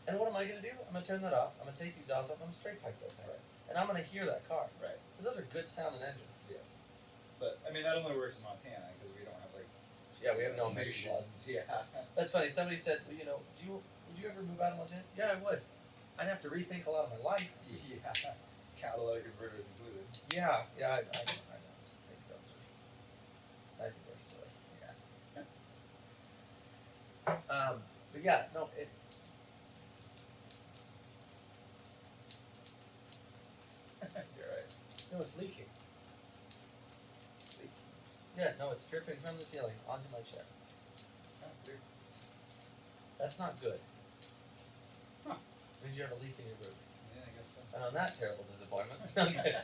and what am I gonna do? I'm gonna turn that off. I'm gonna take the exhaust off. I'm gonna straight pipe that thing, Right. and I'm gonna hear that car Right. because those are good sounding engines. Yes. But I mean that only works in Montana because we don't have like. Yeah, we have no emission laws. Yeah. That's funny. Somebody said, would you ever move out of Montana? Yeah, I would. I'd have to rethink a lot of my life. Yeah. Catalytic converters included. Yeah, I know. But yeah, no, it. You're right. No, it's leaking. Leak. Yeah, no, it's dripping from the ceiling onto my chair. Oh, weird. That's not good. Huh. Means you have a leak in your roof. Yeah, I guess so. And on that terrible disappointment, okay.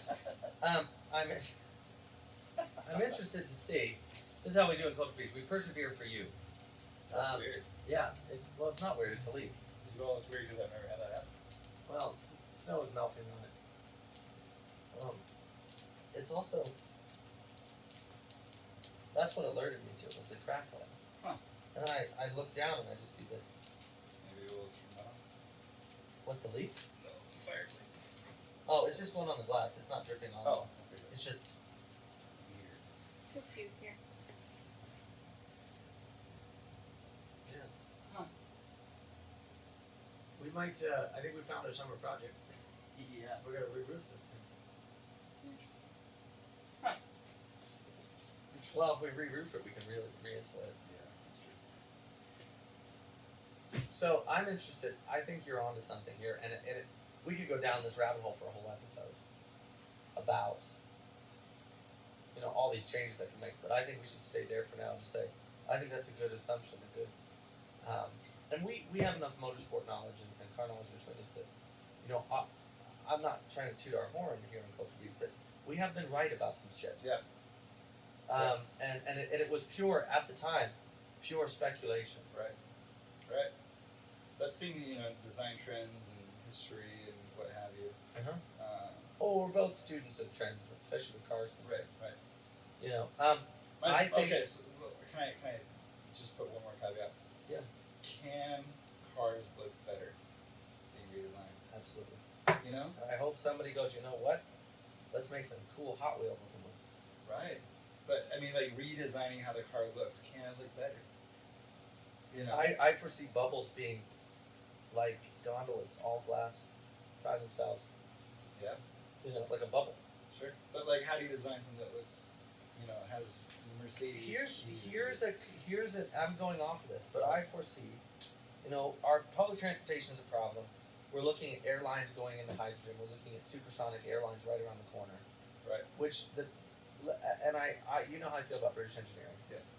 I'm interested to see. This is how we do in Culture Beast. We persevere for you. That's weird. Yeah, it's not weird. It's a leak. Well, it's weird because I've never had that happen. Well, snow is melting on it. It's also. That's what alerted me to it, was the crackling. Huh. And I looked down and I just see this. Maybe we'll turn that on. What, the leak? No, the fireplace. Oh, it's just going on the glass. It's not dripping on. Oh, okay. It's just. Weird. His fuse here. Yeah. Huh. We might. I think we found our summer project. Yeah. We're gonna re-roof this thing. Interesting. Huh. Interesting. Well, if we re-roof it, we can really re-insulate it. Yeah, that's true. So I'm interested. I think you're onto something here, and we could go down this rabbit hole for a whole episode about all these changes that can make. But I think we should stay there for now and just say I think that's a good assumption, a good. And we have enough motorsport knowledge and car knowledge between us that I'm not trying to toot our horn here in Culture Beast, but we have been right about some shit. Yeah. And it was pure at the time, pure speculation. Right. Right. But seeing design trends and history and what have you. Oh, we're both students of trends, especially with cars. Right. Right. I think. Okay. So can I just put one more caveat? Yeah. Can cars look better being redesigned? Absolutely. You know. And I hope somebody goes, you know what? Let's make some cool Hot Wheels looking ones. Right. But I mean, like redesigning how the car looks, can it look better? I foresee bubbles being like gondolas, all glass, by themselves. Yeah. Like a bubble. Sure. But like, how do you design something that looks, has Mercedes? Here's a I'm going off of this, but I foresee, our public transportation is a problem. We're looking at airlines going into hydrogen. We're looking at supersonic airlines right around the corner. Right. And I you know how I feel about British engineering. Yes.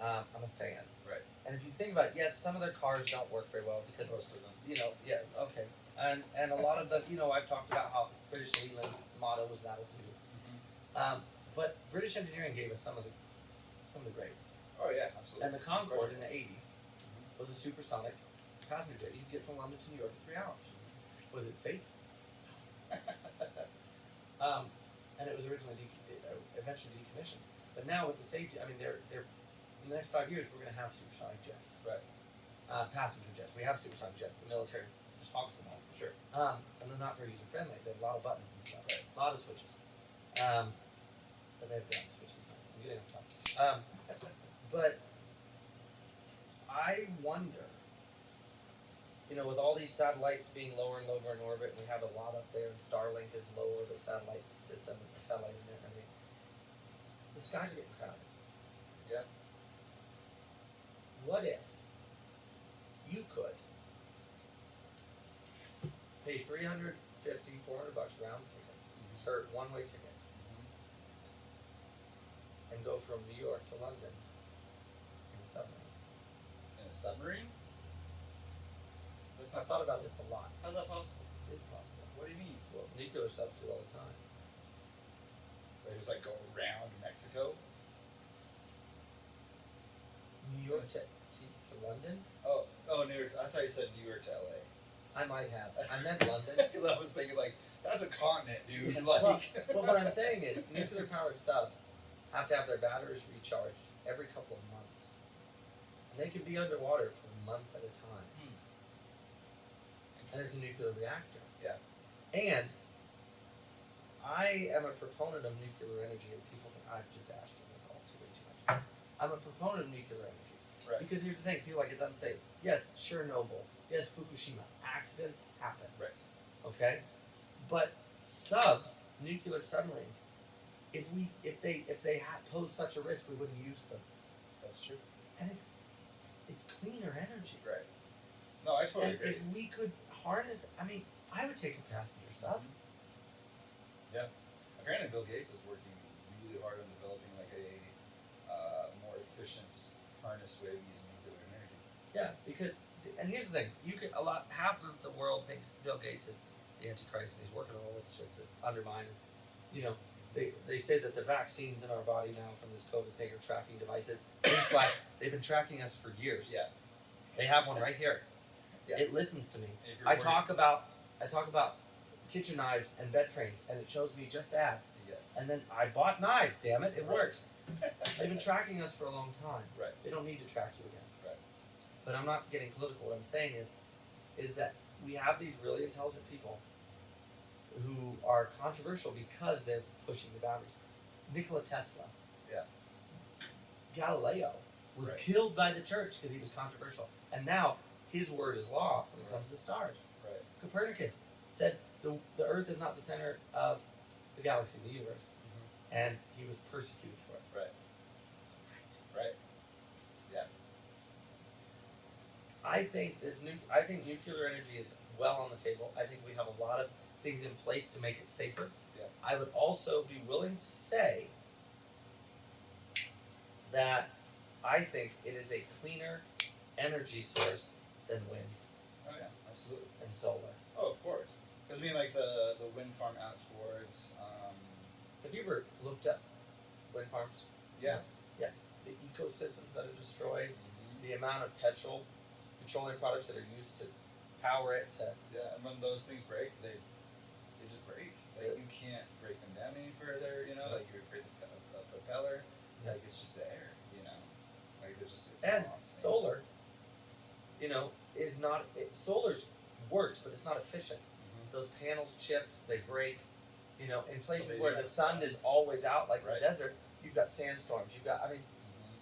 I'm a fan. Right. And if you think about it, yes, some of their cars don't work very well because Most of them. Okay. And a lot of them, I've talked about how British Leyland's motto was that'll do. Mm-hmm. But British engineering gave us some of the grades. Oh yeah, absolutely. And the Concorde in the '80s Mm-hmm. was a supersonic passenger jet. You could get from London to New York in 3 hours. Was it safe? And it was originally eventually decommissioned. But now with the safety, they're in the next 5 years we're going to have supersonic jets. Right. Passenger jets. We have supersonic jets. The military just hogs them all. Sure. And they're not very user friendly. They have a lot of buttons and stuff. Right. A lot of switches. But they have guns, which is nice. I'm getting off topic. But I wonder, with all these satellites being lower and lower in orbit, and we have a lot up there, and Starlink is low orbit satellite system, satellite internet, and everything. The skies are getting crowded. Yeah. What if you could pay $350, $400 round ticket, Mm-hmm. or one-way ticket, and go from New York to London in a submarine? In a submarine? That's I not thought possible. about this a lot. How's that possible? It is possible. What do you mean? Well, nuclear subs do all the time. They just like go around Mexico? New York Yes. to London? Oh, New York. I thought you said New York to LA. I might have. I meant London. Because I was thinking like, that's a continent, dude. Well, what I'm saying is, nuclear powered subs have to have their batteries recharged every couple of months. And they can be underwater for months at a time. And it's a nuclear reactor. Yeah. And I am a proponent of nuclear energy, and people think I've just asked you this all way too much. I'm a proponent of nuclear energy. Right. Because here's the thing, people are like, it's unsafe. Yes, Chernobyl. Yes, Fukushima. Accidents happen. Right. Okay? But subs, nuclear submarines, if they pose such a risk, we wouldn't use them. That's true. And it's it's cleaner energy. Right. No, I totally And agree. if we could harness, I mean, I would take a passenger sub. Yeah. Apparently, Bill Gates is working really hard on developing like a more efficient harness way of using nuclear energy. Yeah, because and here's the thing: half of the world thinks Bill Gates is the Antichrist and he's working on all this shit to undermine. You know, they say that the vaccines in our body now from this COVID thing are tracking devices. Newsflash: they've been tracking us for years. Yeah. They have one right here. Yeah. It listens to me. And if you're I worried- talk about kitchen knives and bed frames, and it shows me just ads. Yes. And then I bought knives. Damn it, it Right. works. They've been tracking us for a long time. Right. They don't need to track you again. Right. But I'm not getting political. What I'm saying is that we have these really intelligent people who are controversial because they're pushing the boundaries. Nikola Tesla. Yeah. Galileo was Right. killed by the church because he was controversial. And now his word is law when it comes to the stars. Right. Copernicus said the earth is not the center of the galaxy, the universe. Mm-hmm. And he was persecuted for it. Right. Right. Yeah. I think I think nuclear energy is well on the table. I think we have a lot of things in place to make it safer. Yeah. I would also be willing to say that I think it is a cleaner energy source than wind Oh yeah. Absolutely. and solar. Oh, of course. Because I mean, like the wind farm out towards. Have you ever looked up wind farms? Yeah. The ecosystems that are destroyed, Mm-hmm. the amount of petroleum products that are used to power it, to Yeah, and when those things break, they just break. Like you can't break them down any further. You know, like you replace a propeller, like it's just there. You know, like it's and not solar, is not solar's works, but it's not efficient. Mm-hmm. Those panels chip, they break. In places they where do the have sun sun. is always out, like Right. the desert, you've got sandstorms. You've got, In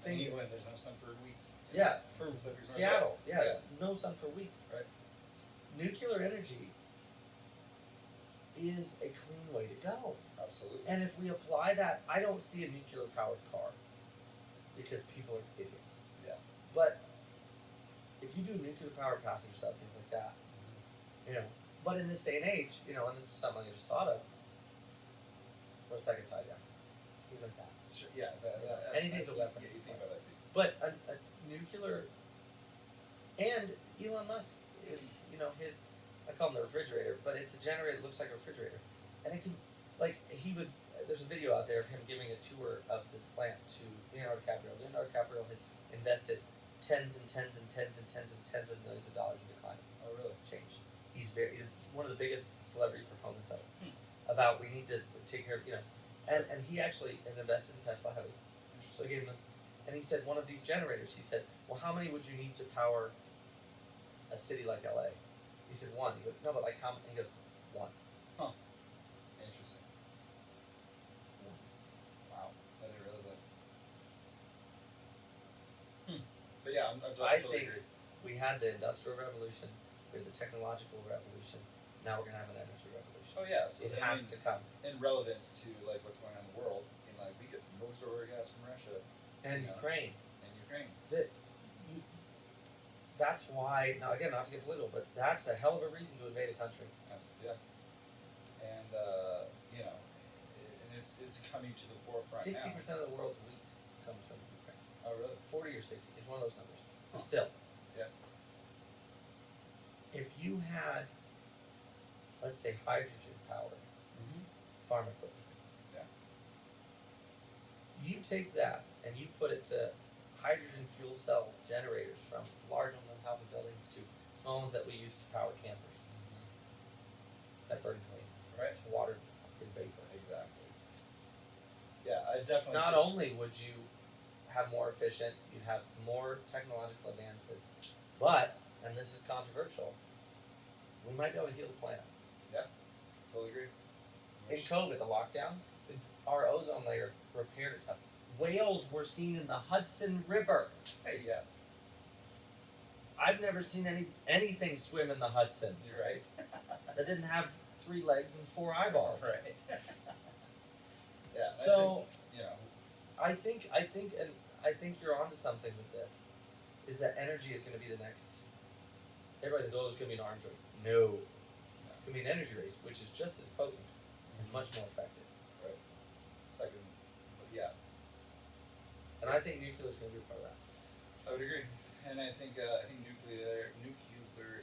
things- England, there's no sun for weeks. yeah, for Pacific Seattle, Northwest. yeah, no sun for weeks. Right. Nuclear energy is a clean way to go. Absolutely. And if we apply that, I don't see a nuclear powered car because people are idiots. Yeah. But if you do nuclear powered passenger stuff, things like that, but in this day and age, and this is something I just thought of, what's that gonna tie down? Things like that. Sure. Yeah. Anything's a weapon. Yeah, you think about that too. But a nuclear, and Elon Musk is, his, I call him the refrigerator, but it's a generator that looks like a refrigerator. And it can, there's a video out there of him giving a tour of this plant to Leonardo DiCaprio. Leonardo DiCaprio has invested tens and tens and tens and tens and tens of millions of dollars into climate Oh, really? change. He's one of the biggest celebrity proponents of it. Hmm. About we need to take care of, and he actually has invested in Tesla heavy. So I gave him, and he said one of these generators. He said, "Well, how many would you need to power a city like LA?" He said, "One." He goes, "No, but like how many?" He goes, "One." Interesting. Wow. I didn't realize that. But yeah, I I totally think agree. we had the industrial revolution, we had the technological revolution. Now we're gonna have an energy revolution. Oh yeah, so It I has mean, to come. in relevance to like what's going on in the world, we get most of our gas from Russia And Yeah. Ukraine. and Ukraine. That's why. Now again, not to get political, but that's a hell of a reason to invade a country. Yeah. And and it's coming to the forefront 60% of the world's wheat comes from Ukraine. now. Oh really? 40 or 60. It's one of those numbers. But Huh. still. Yeah. If you had, let's say, hydrogen powered Mm-hmm. farm equipment. Yeah. You take that and you put it to hydrogen fuel cell generators from large ones on top of buildings to small ones that we use to power campers that burn clean. Right. It's water fucking vapor. Exactly. Yeah, I definitely. Not think- only would you have more efficient, you'd have more technological advances, but, and this is controversial, we might be able to heal the planet. Totally agree. In COVID, the lockdown, our ozone layer repaired itself. Whales were seen in the Hudson River. Hey, yeah, I've never seen anything swim in the Hudson you're right. that didn't have 3 legs and 4 eyeballs. Right. Yeah. So I think, I think and I think you're onto something with this. is that energy is going to be the next. Everybody's like, oh, it's going to be an arms race. No. It's going to be an energy race, which is just as potent and much more effective. Right. Second, yeah, And I think nuclear is going to be a part of that. I would agree. And I think nuclear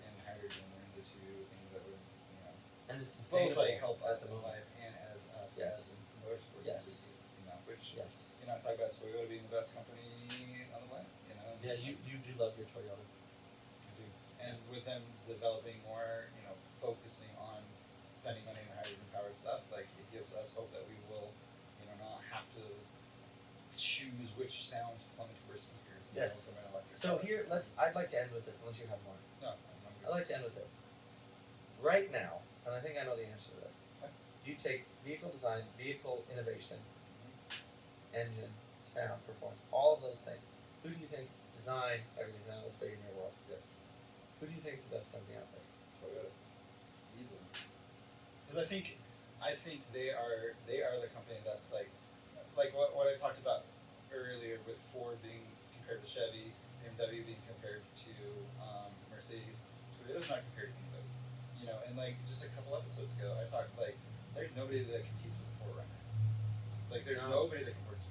and hydrogen are the two things that would, you know, And it's both sustainable. like help us at in the moment. life and as us Yes. as motorsports Yes. enthusiasts, you know, which Yes. you know, talk about Toyota being the best company on the planet, you know. Yeah, you do love your Toyota. I do. And with them developing more, you know, focusing on spending money on hydrogen powered stuff, like it gives us hope that we will, you know, not have to choose which sound to plummet to our speakers. You Yes. know, with an electric So car. here, I'd like to end with this, unless you have more. No, I'd like to end with this. Right now, and I think I know the answer to this. Okay. You take vehicle design, vehicle innovation, engine, sound, performance, all of those things. Who do you think design everything that was big in your world? Yes. Who do you think is the best company out there? Toyota. Easily. Because I think they are the company that's like what I talked about earlier with Ford being compared to Chevy, BMW being compared to Mercedes. Toyota's not compared to anybody. You know, and like just a couple episodes ago, I talked like there's nobody that competes with the 4Runner. Like there's No. nobody that competes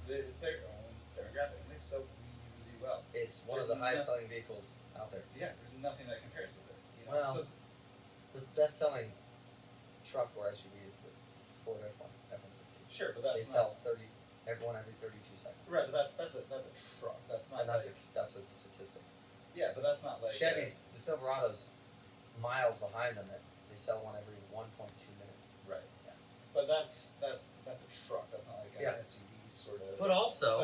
with it's their own demographic, and they sell really, really well. It's one of There's the highest selling vehicles out there. Yeah, there's nothing that compares with it. You know, Well, so The best selling truck or SUV is the Ford F-150. sure, but They that's sell 30, every 32 seconds. not right. But that's a truck. That's not And that's like a statistic. yeah, but that's not like Chevys, the Silverados, miles behind them that they sell one every 1.2 minutes. right. Yeah, but that's a truck. That's not like an Yeah. SUV sort of. But also,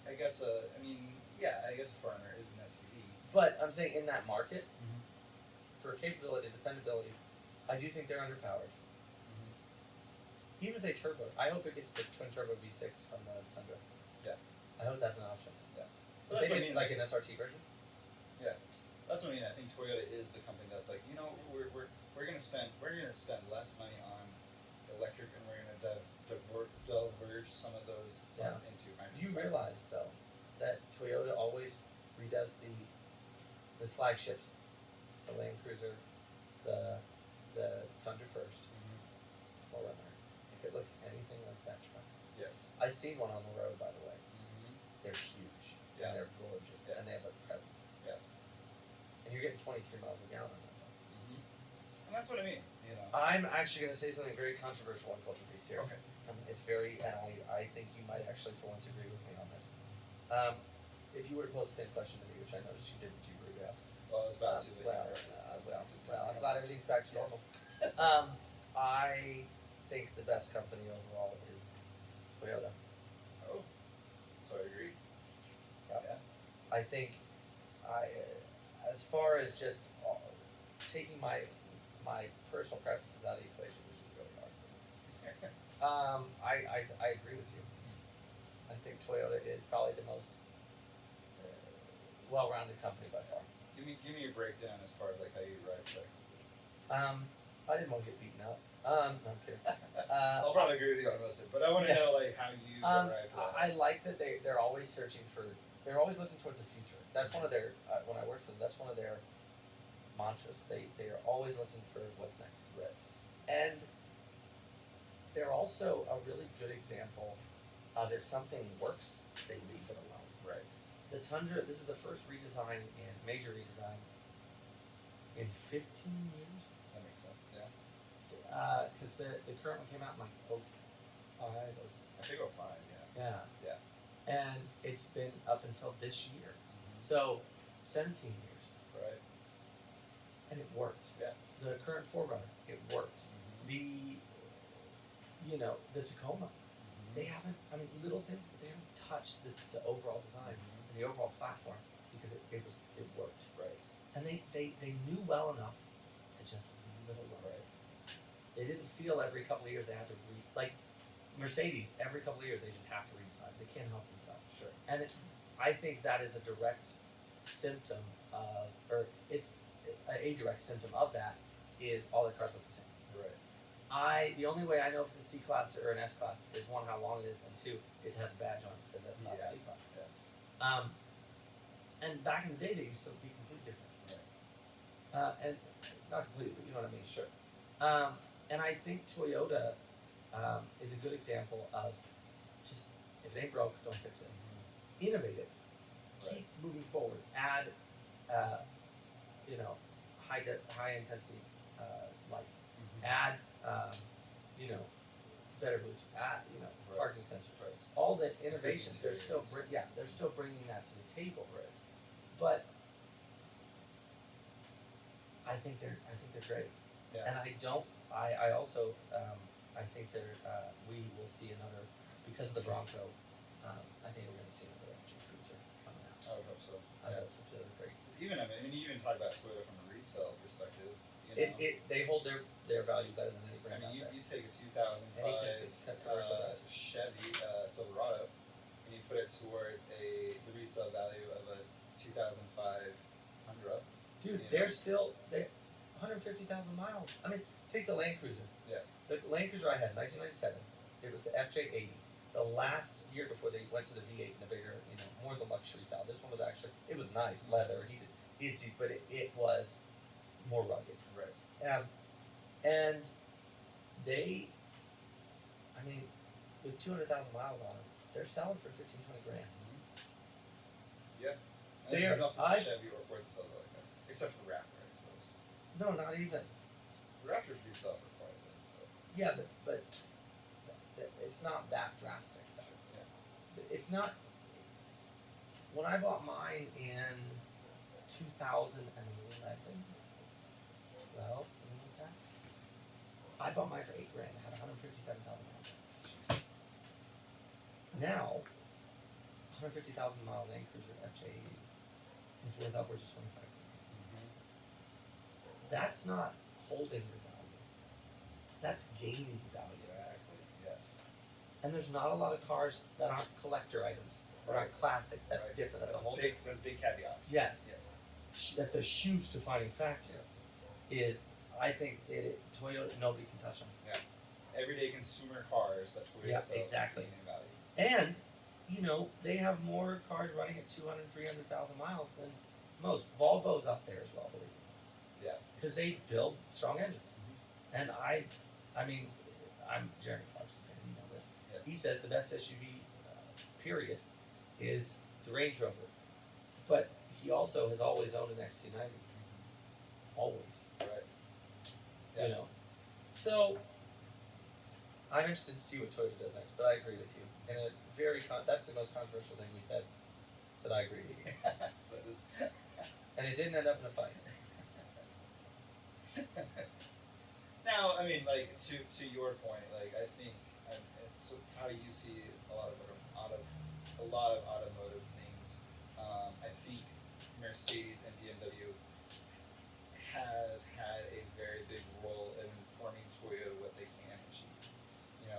I guess I mean yeah, I guess a Foreigner is an SUV. but I'm saying in that market, Mm-hmm. for capability, dependability, I do think they're underpowered. Even if they turbo, I hope it gets the twin turbo V6 from the Tundra. Yeah. I hope that's an option. Yeah. If But that's they what I did, mean. like an SRT version. That's what I mean. I think Toyota is the company that's like, you know, we're gonna spend less money on electric, and we're gonna diverge some of those funds into hydrogen. You realize though that Toyota always redoes the flagships, the Land Cruiser, the Tundra first, Forerunner. If it looks anything like that truck, Yes. I've seen one on the road by the way. Mm-hmm. They're huge Yeah. and they're gorgeous and they Yes. have a presence. Yes. And you're getting 23 miles a gallon on that. And that's what I mean. You know. I'm actually going to say something very controversial on Culture Beast here. Okay. It's very, and I think you might actually for once agree with me on this. If you were to pose the same question to me, which I noticed you didn't, you were to ask. Well, I was about to. Well, I'm glad everything's back to normal. Yes. I think the best company overall is Toyota. Oh. So I agree. Yep. Yeah. I think as far as just taking my personal preferences out of the equation, which is really hard for me. I agree with you. I think Toyota is probably the most well-rounded company by far. Give me a breakdown as far as like how you ride today. I didn't want to get beaten up. No, I'm kidding. I'll probably agree with you on most of it, but I want to know like how you arrived at I like that they're always searching for. They're always looking towards the future. That's one of their. When I worked for them, that's one of their mantras. They are always looking for what's next. Right. And they're also a really good example of if something works, they leave it alone. Right. The Tundra. This is the first redesign major redesign in 15 years. That makes sense. Yeah. Because the current one came out in like 05. I think 05. Yeah. Yeah. Yeah. And it's been up until this year. So 17 years. Right. And it worked. Yeah. The current Forerunner, it worked. The Tacoma, they haven't, little things, but they haven't touched the overall design and the overall platform because it worked. Right. And they knew well enough to just leave it alone. Right. They didn't feel every couple of years they had to like Mercedes, every couple of years they just have to redesign. They can't help themselves. Sure. And I think that is a direct symptom of, or it's a direct symptom of that is all the cars look the same. Right. The only way I know if it's a C class or an S class is one, how long it is, and two, it has a badge on it that says S class or C class. Yeah. And back in the day, they used to be completely different. And not completely, but you know what I mean. Sure. And I think Toyota is a good example of just if it ain't broke, don't fix it. Innovate it. Keep moving forward. Add, high intensity lights. Add, better Bluetooth. Add, parking sensors. Right. All the innovations, they're still Interiors. they're still bringing that to the table. Right. But I think they're great. Yeah. And I also I think we will see another, because of the Bronco, I think we're going to see another FG Cruiser coming out. I would hope so. I hope so. Those are great. 'Cause you even talk about Toyota from a resale perspective. They hold their value better than any I brand mean, out there. you take a 2005 Any commercial value. Chevy Silverado, and you put it towards the resale value of a 2005 Tundra. Dude, you they're know? still 150,000 miles. I mean, take the Land Cruiser. Yes. The Land Cruiser I had in 1997. It was the FJ80. The last year before they went to the V8 and the bigger, more the luxury style. This one was it was nice leather, heated seats, but it was more rugged. Right. And with 200,000 miles on them, they're selling for 15-20 grand. Yeah. They There's are- nothing I- Chevy or Ford that sells it like that, except for the Raptor, I suppose. No, not even. The Raptors resell for quite a bit still. Yeah, but it's not that drastic. Though. Yeah. It's not. When I bought mine in 2011, 12, something like that, I bought mine for $8 grand. It had 157,000 miles. Jeez. Now, 150,000 mile Land Cruiser FJ80 is worth upwards of 25 grand. That's not holding your value. That's gaining value. Exactly. Yes. And there's not a lot of cars that aren't collector items, that aren't classic. That's Right. different. That's a whole big. That's a big caveat. Yes. Yes. That's a huge defining factor. Yes. Is I think Toyota, nobody can touch them. Yeah. Everyday consumer cars that Toyota Yeah, sells exactly. gaining value. And, they have more cars running at 200,000, 300,000 miles than most. Volvo's up there as well, believe me. Yeah. Because they build strong engines. And I'm Jeremy Clarkson fan, you know this. Yeah. He says the best SUV, period, is the Range Rover. But he also has always owned an XC90. Always. Right. Yeah. So I'm interested to see what Toyota does next, but I agree with you. And that's the most controversial thing we said. Said I agree with you. Yes, that is. And it didn't end up in a fight. Now, I mean, to your point, I think, so how do you see a lot of automotive things? I think Mercedes and BMW has had a very big role in informing Toyota what they can achieve.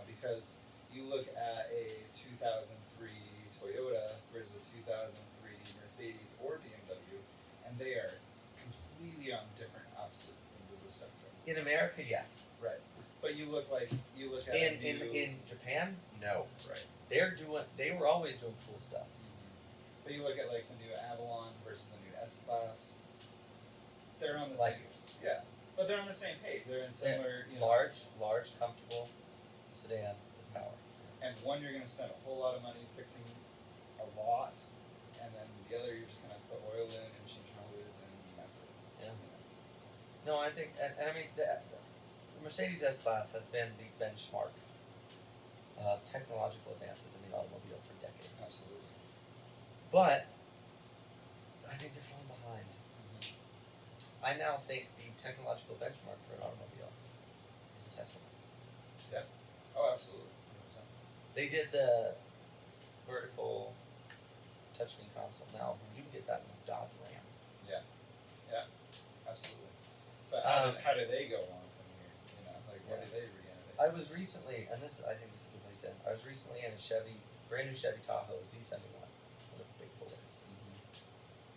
Because you look at a 2003 Toyota versus a 2003 Mercedes or BMW, and they are completely on different opposite ends of the spectrum. In America, yes. Right. But you look at In Japan, no. right. They were always doing cool stuff. But you look at the new Avalon versus the new S-Class. They're on the Light same. years. Yeah, but they're on the same page. They're in similar. Large, comfortable sedan with power. And one you're going to spend a whole lot of money fixing a lot, and then the other you're just going to put oil in and change fluids, and that's it. Yeah. No, I think, and I mean, the Mercedes S-Class has been the benchmark of technological advances in the automobile for decades. Absolutely. But I think they're falling behind. I now think the technological benchmark for an automobile is a Tesla. Yeah. Oh, absolutely. 100%. They did the vertical touchscreen console. Now you can get that in a Dodge Ram. Yeah. Yeah. Absolutely. But how do they go on from here? What do they re-innovate? I was recently, and I think this is a good place to end. I was recently in a brand new Chevy Tahoe Z71. Those are big boys.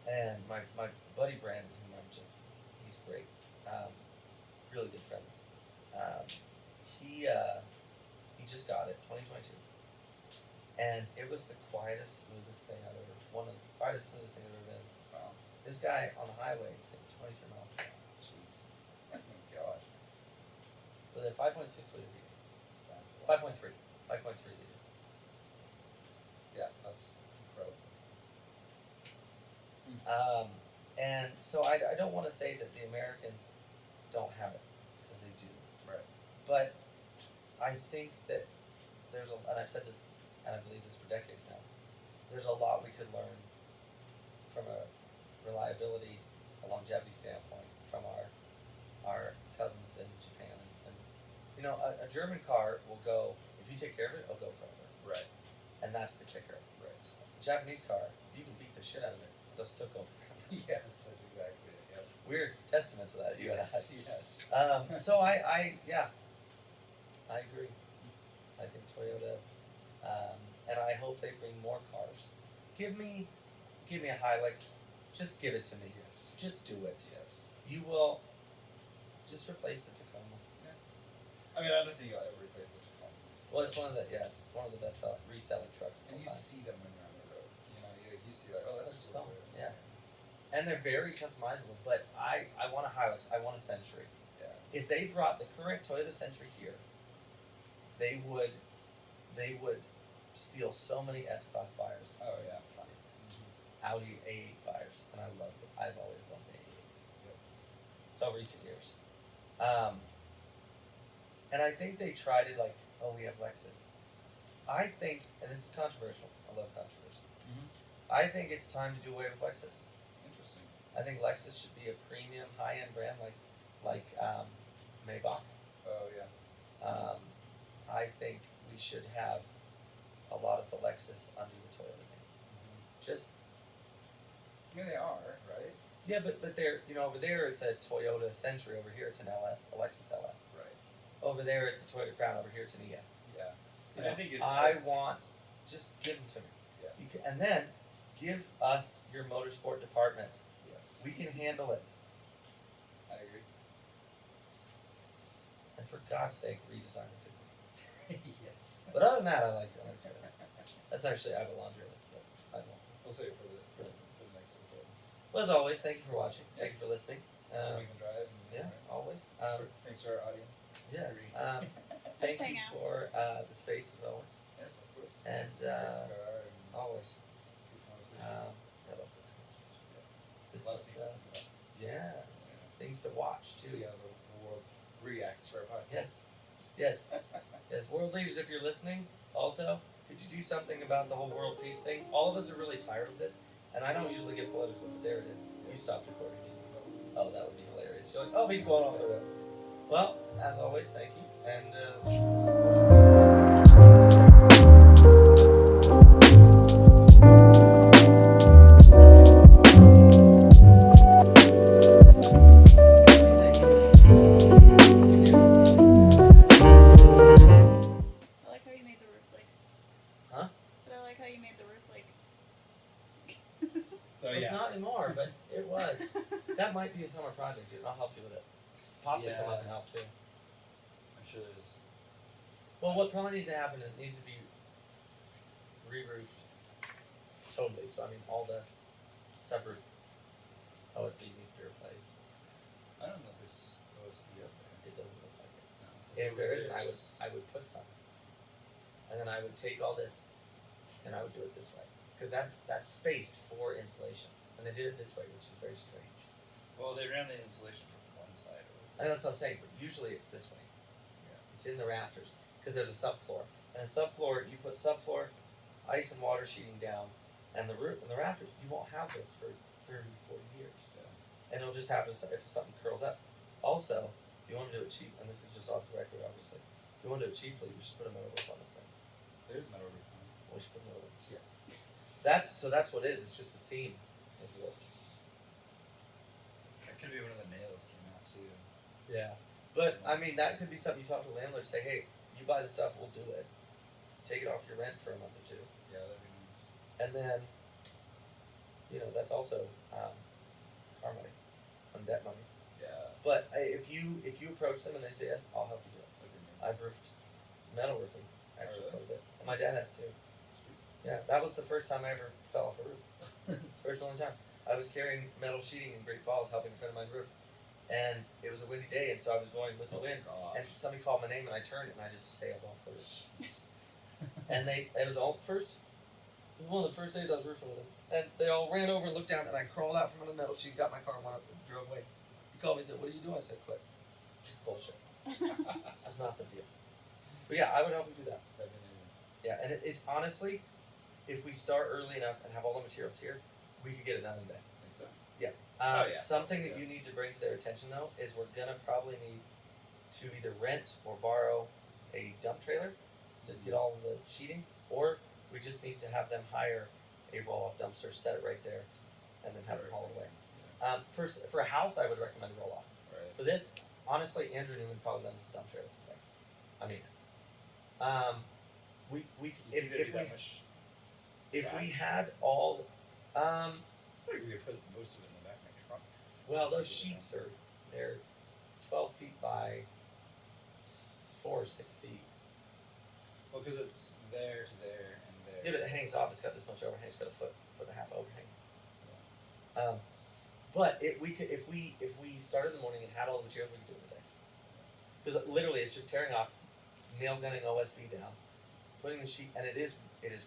And my buddy Brandon, whom he's great, really good friends. He just got it, 2022, and it was the quietest, smoothest thing I've ever. One of the quietest, smoothest thing I've ever been. Wow. This guy on the highway was hitting 23 miles per hour Jeez. Oh my gosh. with a 5.6 liter V8. That's 5.3 liter. Yeah, that's incredible. And so I don't want to say that the Americans don't have it, because they do. Right. But I think that there's and I've said this, and I believe this for decades now, there's a lot we could learn from a reliability, a longevity standpoint from our cousins in Japan. And you know, a German car will go, if you take care of it, it'll go forever. Right. And that's the kicker. Right. A Japanese car, you can beat the shit out of it, they'll still go forever. Yes, that's exactly it. Yep. We're testaments of that, you Yes. guys. Yes. So I agree. I think Toyota, and I hope they bring more cars. Give me a Hilux. Just give it to me. Yes. Just do it. Yes. You will just replace the Tacoma. I mean, I don't think you'll ever replace the Tacoma. Well, it's one of the best reselling trucks. And of you all time. see them when you're on the road. You know, you see like, oh, that's just a Oh, Toyota. yeah. And they're very customizable. But I want a Hilux. I want a Century. Yeah. If they brought the current Toyota Century here, they would steal so many S-Class buyers. It's Oh, yeah. funny. Mm-hmm. Audi A8 buyers, and I love them. I've always loved the A8. Yep. Until recent years. And I think they tried it like, oh, we have Lexus. I think, and this is controversial, I love controversy. Mm-hmm. I think it's time to do away with Lexus. Interesting. I think Lexus should be a premium, high-end brand like Maybach. Oh, yeah. I think we should have a lot of the Lexus under the Toyota name. Just I mean, they are, right? yeah, but they're over there it's a Toyota Century, over here it's an LS, a Lexus LS. Right. Over there it's a Toyota Crown, over here it's an ES. Yeah. You And I know, think if I want, just give them to me. Yeah. You can, and then give us your motorsport department. Yes. We can handle it. I agree. And for God's sake, redesign the Supra. Yes. But other than that, I like it. That's actually, I have a laundry list, but I won't. We'll save it for the next episode. Well, as always, thank you for watching. Thank you for listening. So we can drive. And Yeah, always. thanks to our audience. Yeah. Just Thank hang you out. for the space as always, Yes, of course. and Great cigar and always. good conversation. I love the conversation. This a lot of is things to think about. yeah, Yeah. things to watch See too. how the world reacts to our podcast. Yes, world leaders, if you're listening, also, could you do something about the whole world peace thing? All of us are really tired of this, and I don't usually get political, but there it is. You stopped recording. Oh, that would be hilarious. You're like, oh, he's going off the road. Well, as always, thank you, and I like how you made the roof leak. Huh? So I like how you made the roof leak. Oh, It's yeah. not anymore, but it was. That might be a summer project, dude. I'll help you with it. Pops will come up and help too. I'm sure there's. Well, what probably needs to happen is it needs to be re-roofed totally. So I mean, all the subroof OSB needs to be replaced. I don't know if there's OSB up there. It doesn't look like it. No. If there is, It's I would put some, and then I would take all this, and I would do it this way, because that's spaced for insulation, and they did it this way, which is very strange. Well, they ran the insulation from one side. I know that's what I'm saying, but usually it's this way. Yeah. It's in the rafters, because there's a subfloor, and a subfloor, you put subfloor, ice and water sheeting down, and the roof and the rafters. You won't have this for 30, 40 years. So. And it'll just happen if something curls up. Also, if you want to do it cheap, and this is just off the record, obviously, if you want to do it cheaply, we should put a metal roof on this thing. There's metal roof on it. We should put a metal roof. Yeah. That's what it is. It's just a seam is warped. That could be when the nails came out too. Yeah. But I mean, that could be something you talk to the landlord. Say, hey, you buy the stuff, we'll do it. Take it off your rent for a month or two, Yeah, that'd be nice. and then, that's also car money, on debt money. Yeah. But if you approach them and they say yes, I'll help you do it. That'd be nice. I've roofed metal roofing actually really? quite a bit. And my dad has too. Sweet. Yeah, that was the first time I ever fell off a roof. First and only time. I was carrying metal sheeting in Great Falls, helping a friend of mine roof, and it was a windy day, and so I was going with the wind, and somebody called my name, and I turned, and I just sailed off the roof. And it was all first. It was one of the first days I was roofing with them, and they all ran over and looked down, and I crawled out from under the metal sheet, got my car, and went up, and drove away. He called me and said, "What are you doing?" I said, "Quit." Bullshit. That's not the deal. But yeah, I would help you do that. That'd be amazing. Yeah, and it honestly, if we start early enough and have all the materials here, we could get it done in a day. I think so. Um, Oh, yeah. Something that Yeah. you need to bring to their attention though is we're gonna probably need to either rent or borrow a dump trailer to get all of the sheeting, or we just need to have them hire a roll-off dumpster, set it right there, and then have it hauled away. For a house, I would recommend roll-off. Right. For this, honestly, Andrew Newman probably lent us a dump trailer from there. I mean, we You think there'd be that much if we trash? had all, I feel like we could put most of it in the back of my truck. well, those sheets they're 12 feet by 4 or 6 feet. Well, because it's there to there and there. Yeah, but it hangs off. It's got this much overhang. It's got a foot and a half overhang. But we could if we started in the morning and had all the materials, we could do it in a day. Because literally, it's just tearing off, nail gunning OSB down, putting the sheet, and it is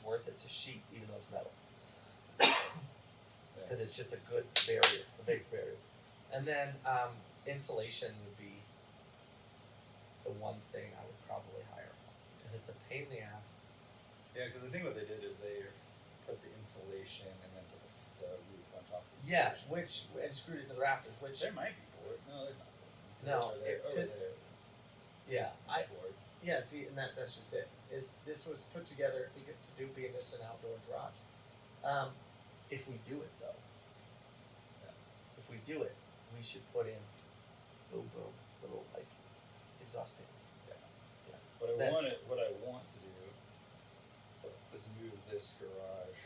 worth it to sheet even though it's metal. Because it's just a good barrier, a big barrier. And then insulation would be the one thing I would probably hire, because it's a pain in the ass. Yeah, because I think what they did is they put the insulation and then put the roof on top of the Yeah, insulation. and screwed it to the rafters, which There might be board. No, there's not board. No, Over there, it over could- there it is. yeah, Board. yeah. See, and that's just it. Is this was put together to do being just an outdoor garage. If we do it though, if we do it, we should put in boom boom little like exhaust fans. What I Vents. want to do is move this garage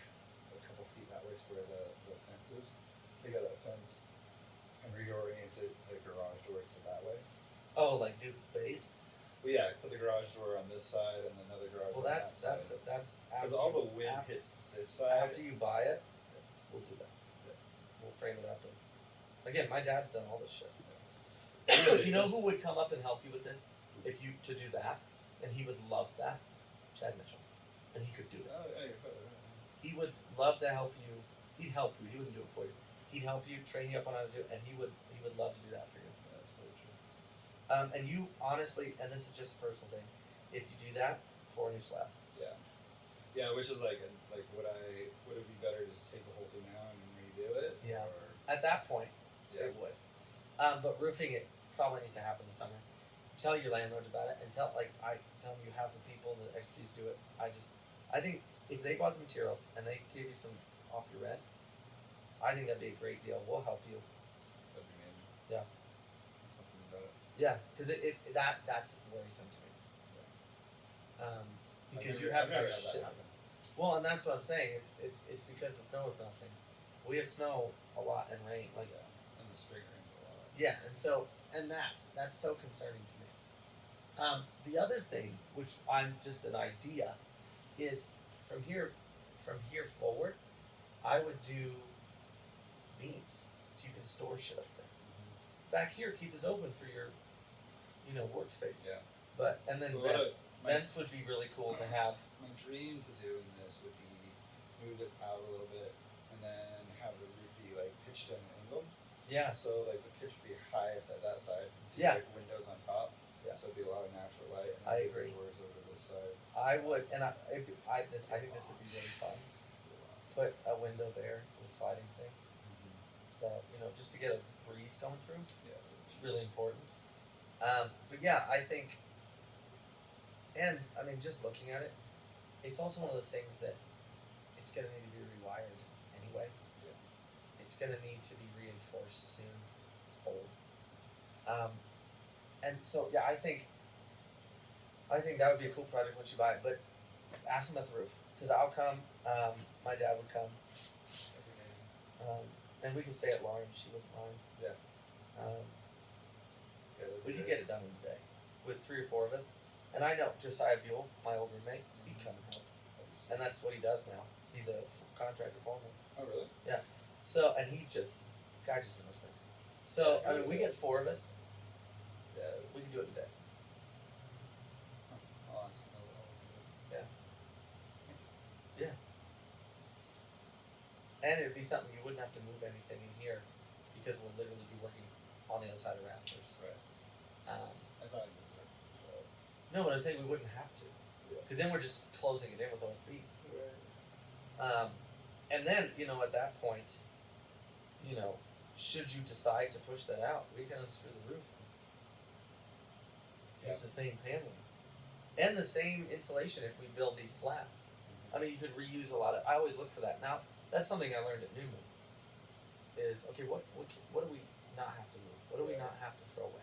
a couple feet that way to where the fence is. Take out that fence and reorient the garage doors to that way. Oh, like do bays. Well, yeah, put the garage door on this side and another garage Well, door on that's that side. Because after all the you- wind after, hits this side. after you buy it. We'll do that. We'll frame it up. And, again, my dad's done all this shit. You know who would come up and help you with this if you to do that, and he would love that. Chad Mitchell, and he could do it. Oh, yeah, you're put it He would love to help you. He'd help you. He wouldn't do it for you. He'd help you, train you up on how to do it, and he would love to do that for you. yeah, that's probably true. And you honestly, and this is just a personal thing, if you do that, pour a new slab. Yeah. Yeah, which is like would it be better to just take the whole thing out and redo it? Yeah. Or, At that point, yeah. it would. But roofing it probably needs to happen this summer. Tell your landlords about it, and tell them you have the people and the expertise to do it. I think if they bought the materials and they give you some off your rent, I think that'd be a great deal. We'll help you. That'd be amazing. Yeah. Something about it. Yeah, because that's worrisome to me. Because I've you never- have I've your never had that shit. happen. Well, and that's what I'm saying. It's because the snow is melting. We have snow a lot and rain. Like Yeah. And the spring rains a lot. yeah, and that's so concerning to me. The other thing, which I'm just an idea, is from here forward, I would do beams so you can store shit up there. Back here, keep this open for your, workspace. Yeah. But and then Well, vents. Vents would be really cool to have. My dream to do in this would be move this out a little bit and then have the roof be like pitched at an angle. Yeah. So like the pitch would be highest at that side. Yeah. Like windows on top. Yeah. So it'd be a lot of natural light. And I then agree. Doors over this side. I would, and I think this would be really fun. Put a window there, with a sliding thing. So just to get a breeze going through, Yeah. it's really important. But yeah, I think, and I mean, just looking at it, it's also one of those things that it's gonna need to be rewired anyway. Yeah. It's gonna need to be reinforced soon. It's old. And so yeah, I think that would be a cool project once you buy it. But ask them about the roof, because I'll come. My dad would come. That'd be amazing. And we could stay at Lauren. She wouldn't mind. Yeah. Yeah, that'd We be could great. get it done in a day with 3 or 4 of us. And I know Josiah Buell, my old roommate, he'd come and help. That'd be and that's what he does now. He's a contractor foreman. Oh, really? So, and he's just, guy just knows things. So, Yeah, I mean, we really get is. 4 of us. We can do it in a day. I'll ask him. Yeah. And it'd be something you wouldn't have to move anything in here because we'll literally be working on the other side of the rafters. Right. It's not like this is a show. No, but I'm saying we wouldn't have to. Yeah. Because then we're just closing it in with OSB. Right. And then, at that point, should you decide to push that out, we can unscrew the roof. Yeah. Use the same paneling. And the same insulation if we build these slabs. I mean, you could reuse a lot of. I always look for that. Now, that's something I learned at Newman. Is okay. What do we not have to move? What do we not have to throw away?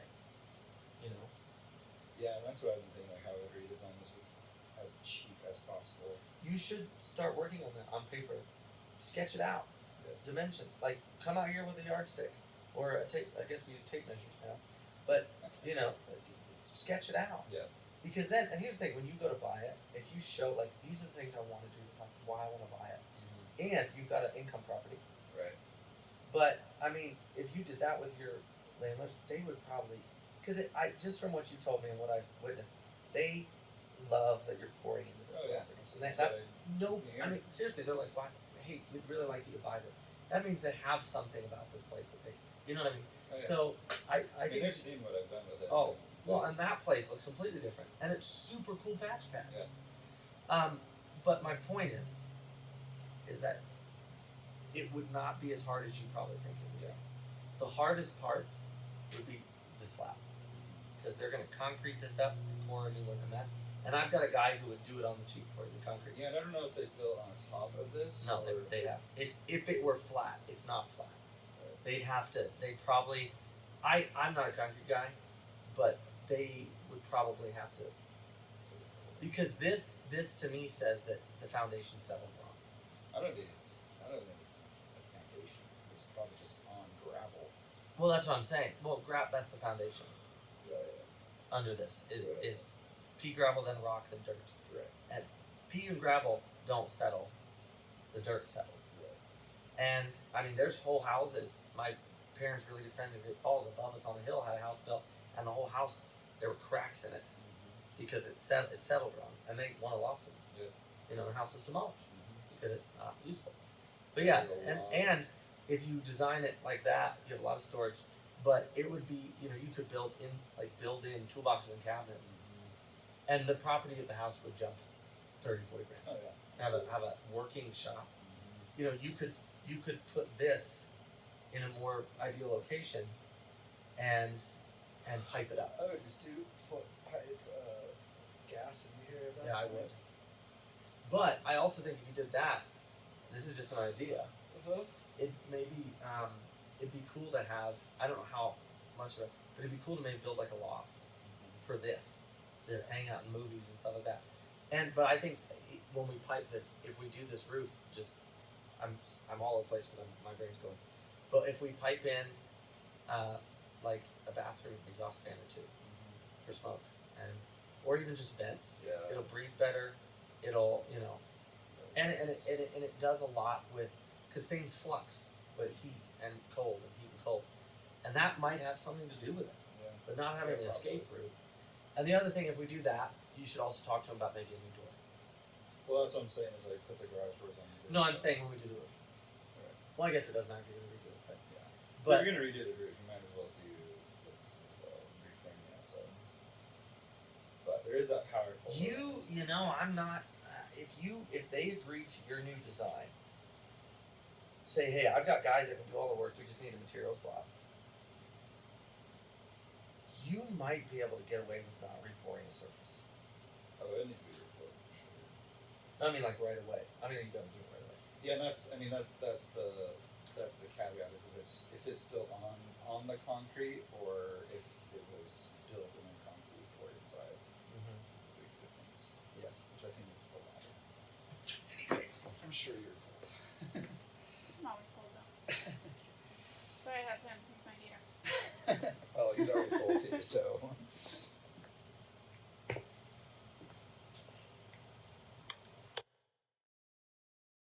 Yeah, and that's what I've been thinking, like how I would redesign this with as cheap as possible. You should start working on that on paper. Sketch it out. Yeah. Dimensions. Like come out here with a yardstick, or a tape. I guess we use tape measures now, but sketch it out. Yeah. Because then, and here's the thing: when you go to buy it, if you show like these are the things I want to do, that's why I want to buy it, and you've got an income property. Right. But I mean, if you did that with your landlords, they would probably, because I just from what you told me and what I've witnessed, they love that you're pouring into this Oh, yeah. property. So That's that's what no. yeah. I mean, seriously, they're like, "Why? Hey, we'd really like you to buy this." That means they have something about this place that they, you know what I mean? Oh, yeah. So I I mean, think. they've seen what I've done with it. Oh, well, and that place looks completely different, and it's super cool patch pad. Yeah. But my point is that it would not be as hard as you probably think it would be. Yeah. The hardest part would be the slab, because they're gonna concrete this up and pour a new one, and I've got a guy who would do it on the cheap for you, the concrete. Yeah, and I don't know if they built on top of this. No, or they have. It's if it were flat, it's not flat. Right. They'd have to. They probably. I'm not a concrete guy, but they would probably have to, because this to me says that the foundation settled wrong. I don't think it's a foundation. It's probably just on gravel. Well, that's what I'm saying. Well, that's the foundation Right. under this Right. is pea gravel, then rock, then dirt. Right. And pea and gravel don't settle. The dirt settles. Right. And I mean, there's whole houses. My parents' really good friends in Great Falls above us on the hill had a house built, and the whole house there were cracks in it because it settled wrong, and they won a lawsuit. Yeah. The house was demolished Mm-hmm. because it's not usable. But yeah, There's a lot. and if you design it like that, you have a lot of storage. But it would be, you could build in toolboxes and cabinets, and the property of the house would jump 30, 40 grand. Oh yeah. Have a working shop. Mm-hmm. You could put this in a more ideal location, and pipe it up. I would just do foot pipe, gas in the air. Yeah, I would. But I also think if you did that, this is just an idea. Uh-huh. It maybe it'd be cool to have. I don't know how much of it, but it'd be cool to maybe build like a loft for this hangout and movies and stuff like that. But I think when we pipe this, if we do this roof, I'm all over the place because my brain's going. But if we pipe in like a bathroom exhaust fan or two for smoke, or even just vents, Yeah. it'll breathe better. It'll and it does a lot with, because things flux with heat and cold, and that might have something to do with it. Yeah. But not having an escape route. And the other thing, if we do that, you should also talk to them about maybe a new door. Well, that's what I'm saying is like put the garage doors on. This. No, I'm saying when we do the roof. Right. Well, I guess it doesn't matter if you're gonna redo it, but Yeah. So But- if you're gonna redo the roof, you might as well do this as well, reframe the outside. But there is that power pole. I'm not. If they agree to your new design, say, hey, I've got guys that can do all the work. We just need a materials block. You might be able to get away with not repouring the surface. Oh, it need to be reported for sure. I mean, like right away. I mean, you gotta do it right away. Yeah, and that's the caveat is if it's built on the concrete or if it was built and then concrete poured inside. It's a big difference. Yes. Which I think it's the latter. Anyways, I'm sure you're cold. I'm always cold though. But I have him. He's my heater. Well, he's always cold too, so